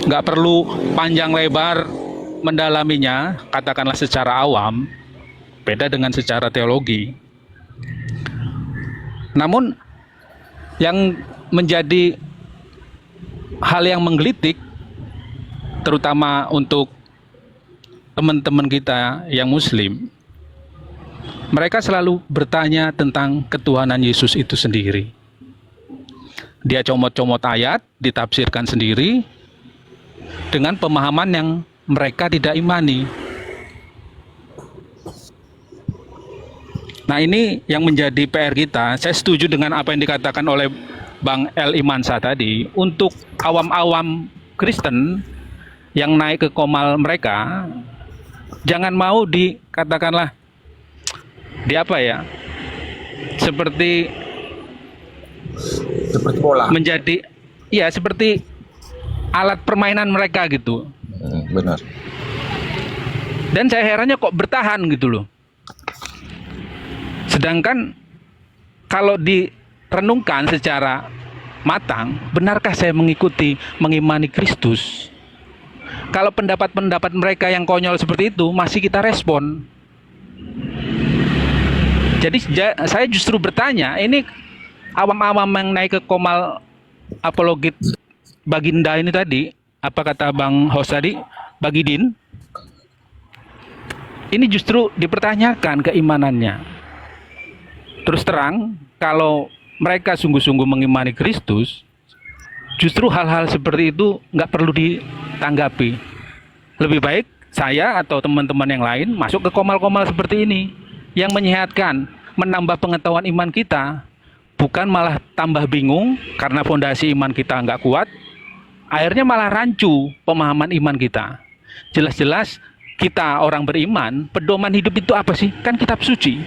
Nggak perlu panjang lebar mendalaminya, katakanlah secara awam, beda dengan secara teologi. Namun yang menjadi hal yang menggelitik, terutama untuk teman-teman kita yang Muslim, mereka selalu bertanya tentang ketuhanan Yesus itu sendiri. Dia comot-comot ayat, ditafsirkan sendiri dengan pemahaman yang mereka tidak imani. Nah, ini yang menjadi PR kita. Saya setuju dengan apa yang dikatakan oleh Bang El Imansa tadi. Untuk awam-awam Kristen yang naik ke komal mereka, jangan mau dikatakanlah di apa ya, seperti bola. menjadi, ya seperti alat permainan mereka gitu. Benar. Dan saya herannya kok bertahan gitu loh. Sedangkan kalau direnungkan secara matang, benarkah saya mengimani Kristus? Kalau pendapat-pendapat mereka yang konyol seperti itu masih kita respon. Jadi saya justru bertanya, ini awam-awam yang naik ke komal apologit Baginda ini tadi, apa kata Bang Hos tadi, Bagidin, ini justru dipertanyakan keimanannya. Terus terang, kalau mereka sungguh-sungguh mengimani Kristus, justru hal-hal seperti itu nggak perlu ditanggapi. Lebih baik saya atau teman-teman yang lain masuk ke komal-komal seperti ini, yang menyehatkan, menambah pengetahuan iman kita, bukan malah tambah bingung karena fondasi iman kita nggak kuat, akhirnya malah rancu pemahaman iman kita. Jelas-jelas kita orang beriman, pedoman hidup itu apa sih? Kan kitab suci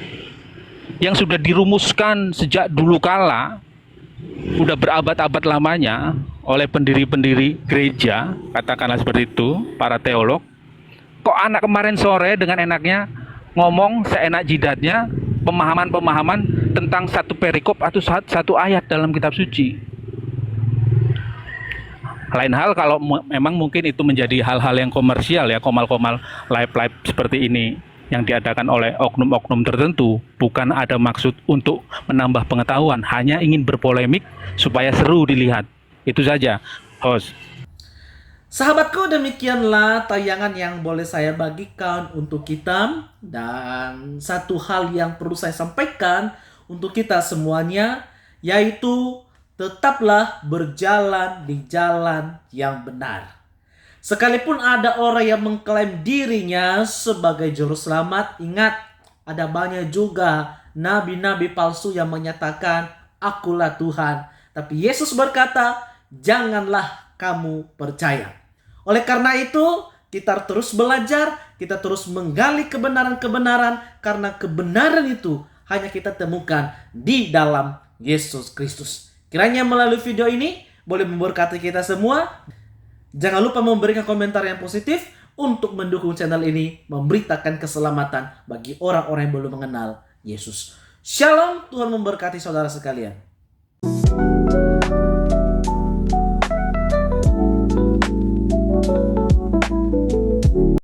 yang sudah dirumuskan sejak dulu kala, udah berabad-abad lamanya oleh pendiri-pendiri gereja, katakanlah seperti itu, para teolog. Kok anak kemarin sore dengan enaknya ngomong seenak jidatnya pemahaman-pemahaman tentang satu perikop atau satu ayat dalam kitab suci. Lain hal kalau memang mungkin itu menjadi hal-hal yang komersial ya, komal-komal live-live seperti ini yang diadakan oleh oknum-oknum tertentu, bukan ada maksud untuk menambah pengetahuan, hanya ingin berpolemik supaya seru dilihat. Itu saja, host. Sahabatku, demikianlah tayangan yang boleh saya bagikan untuk kita. Dan satu hal yang perlu saya sampaikan untuk kita semuanya, yaitu tetaplah berjalan di jalan yang benar. Sekalipun ada orang yang mengklaim dirinya sebagai juru selamat, ingat, ada banyak juga nabi-nabi palsu yang menyatakan, akulah Tuhan. Tapi Yesus berkata, janganlah kamu percaya. Oleh karena itu, kita terus belajar, kita terus menggali kebenaran-kebenaran, karena kebenaran itu hanya kita temukan di dalam Yesus Kristus. Kiranya melalui video ini boleh memberkati kita semua. Jangan lupa memberikan komentar yang positif, untuk mendukung channel ini, memberitakan keselamatan bagi orang-orang yang belum mengenal Yesus. Shalom, Tuhan memberkati saudara sekalian.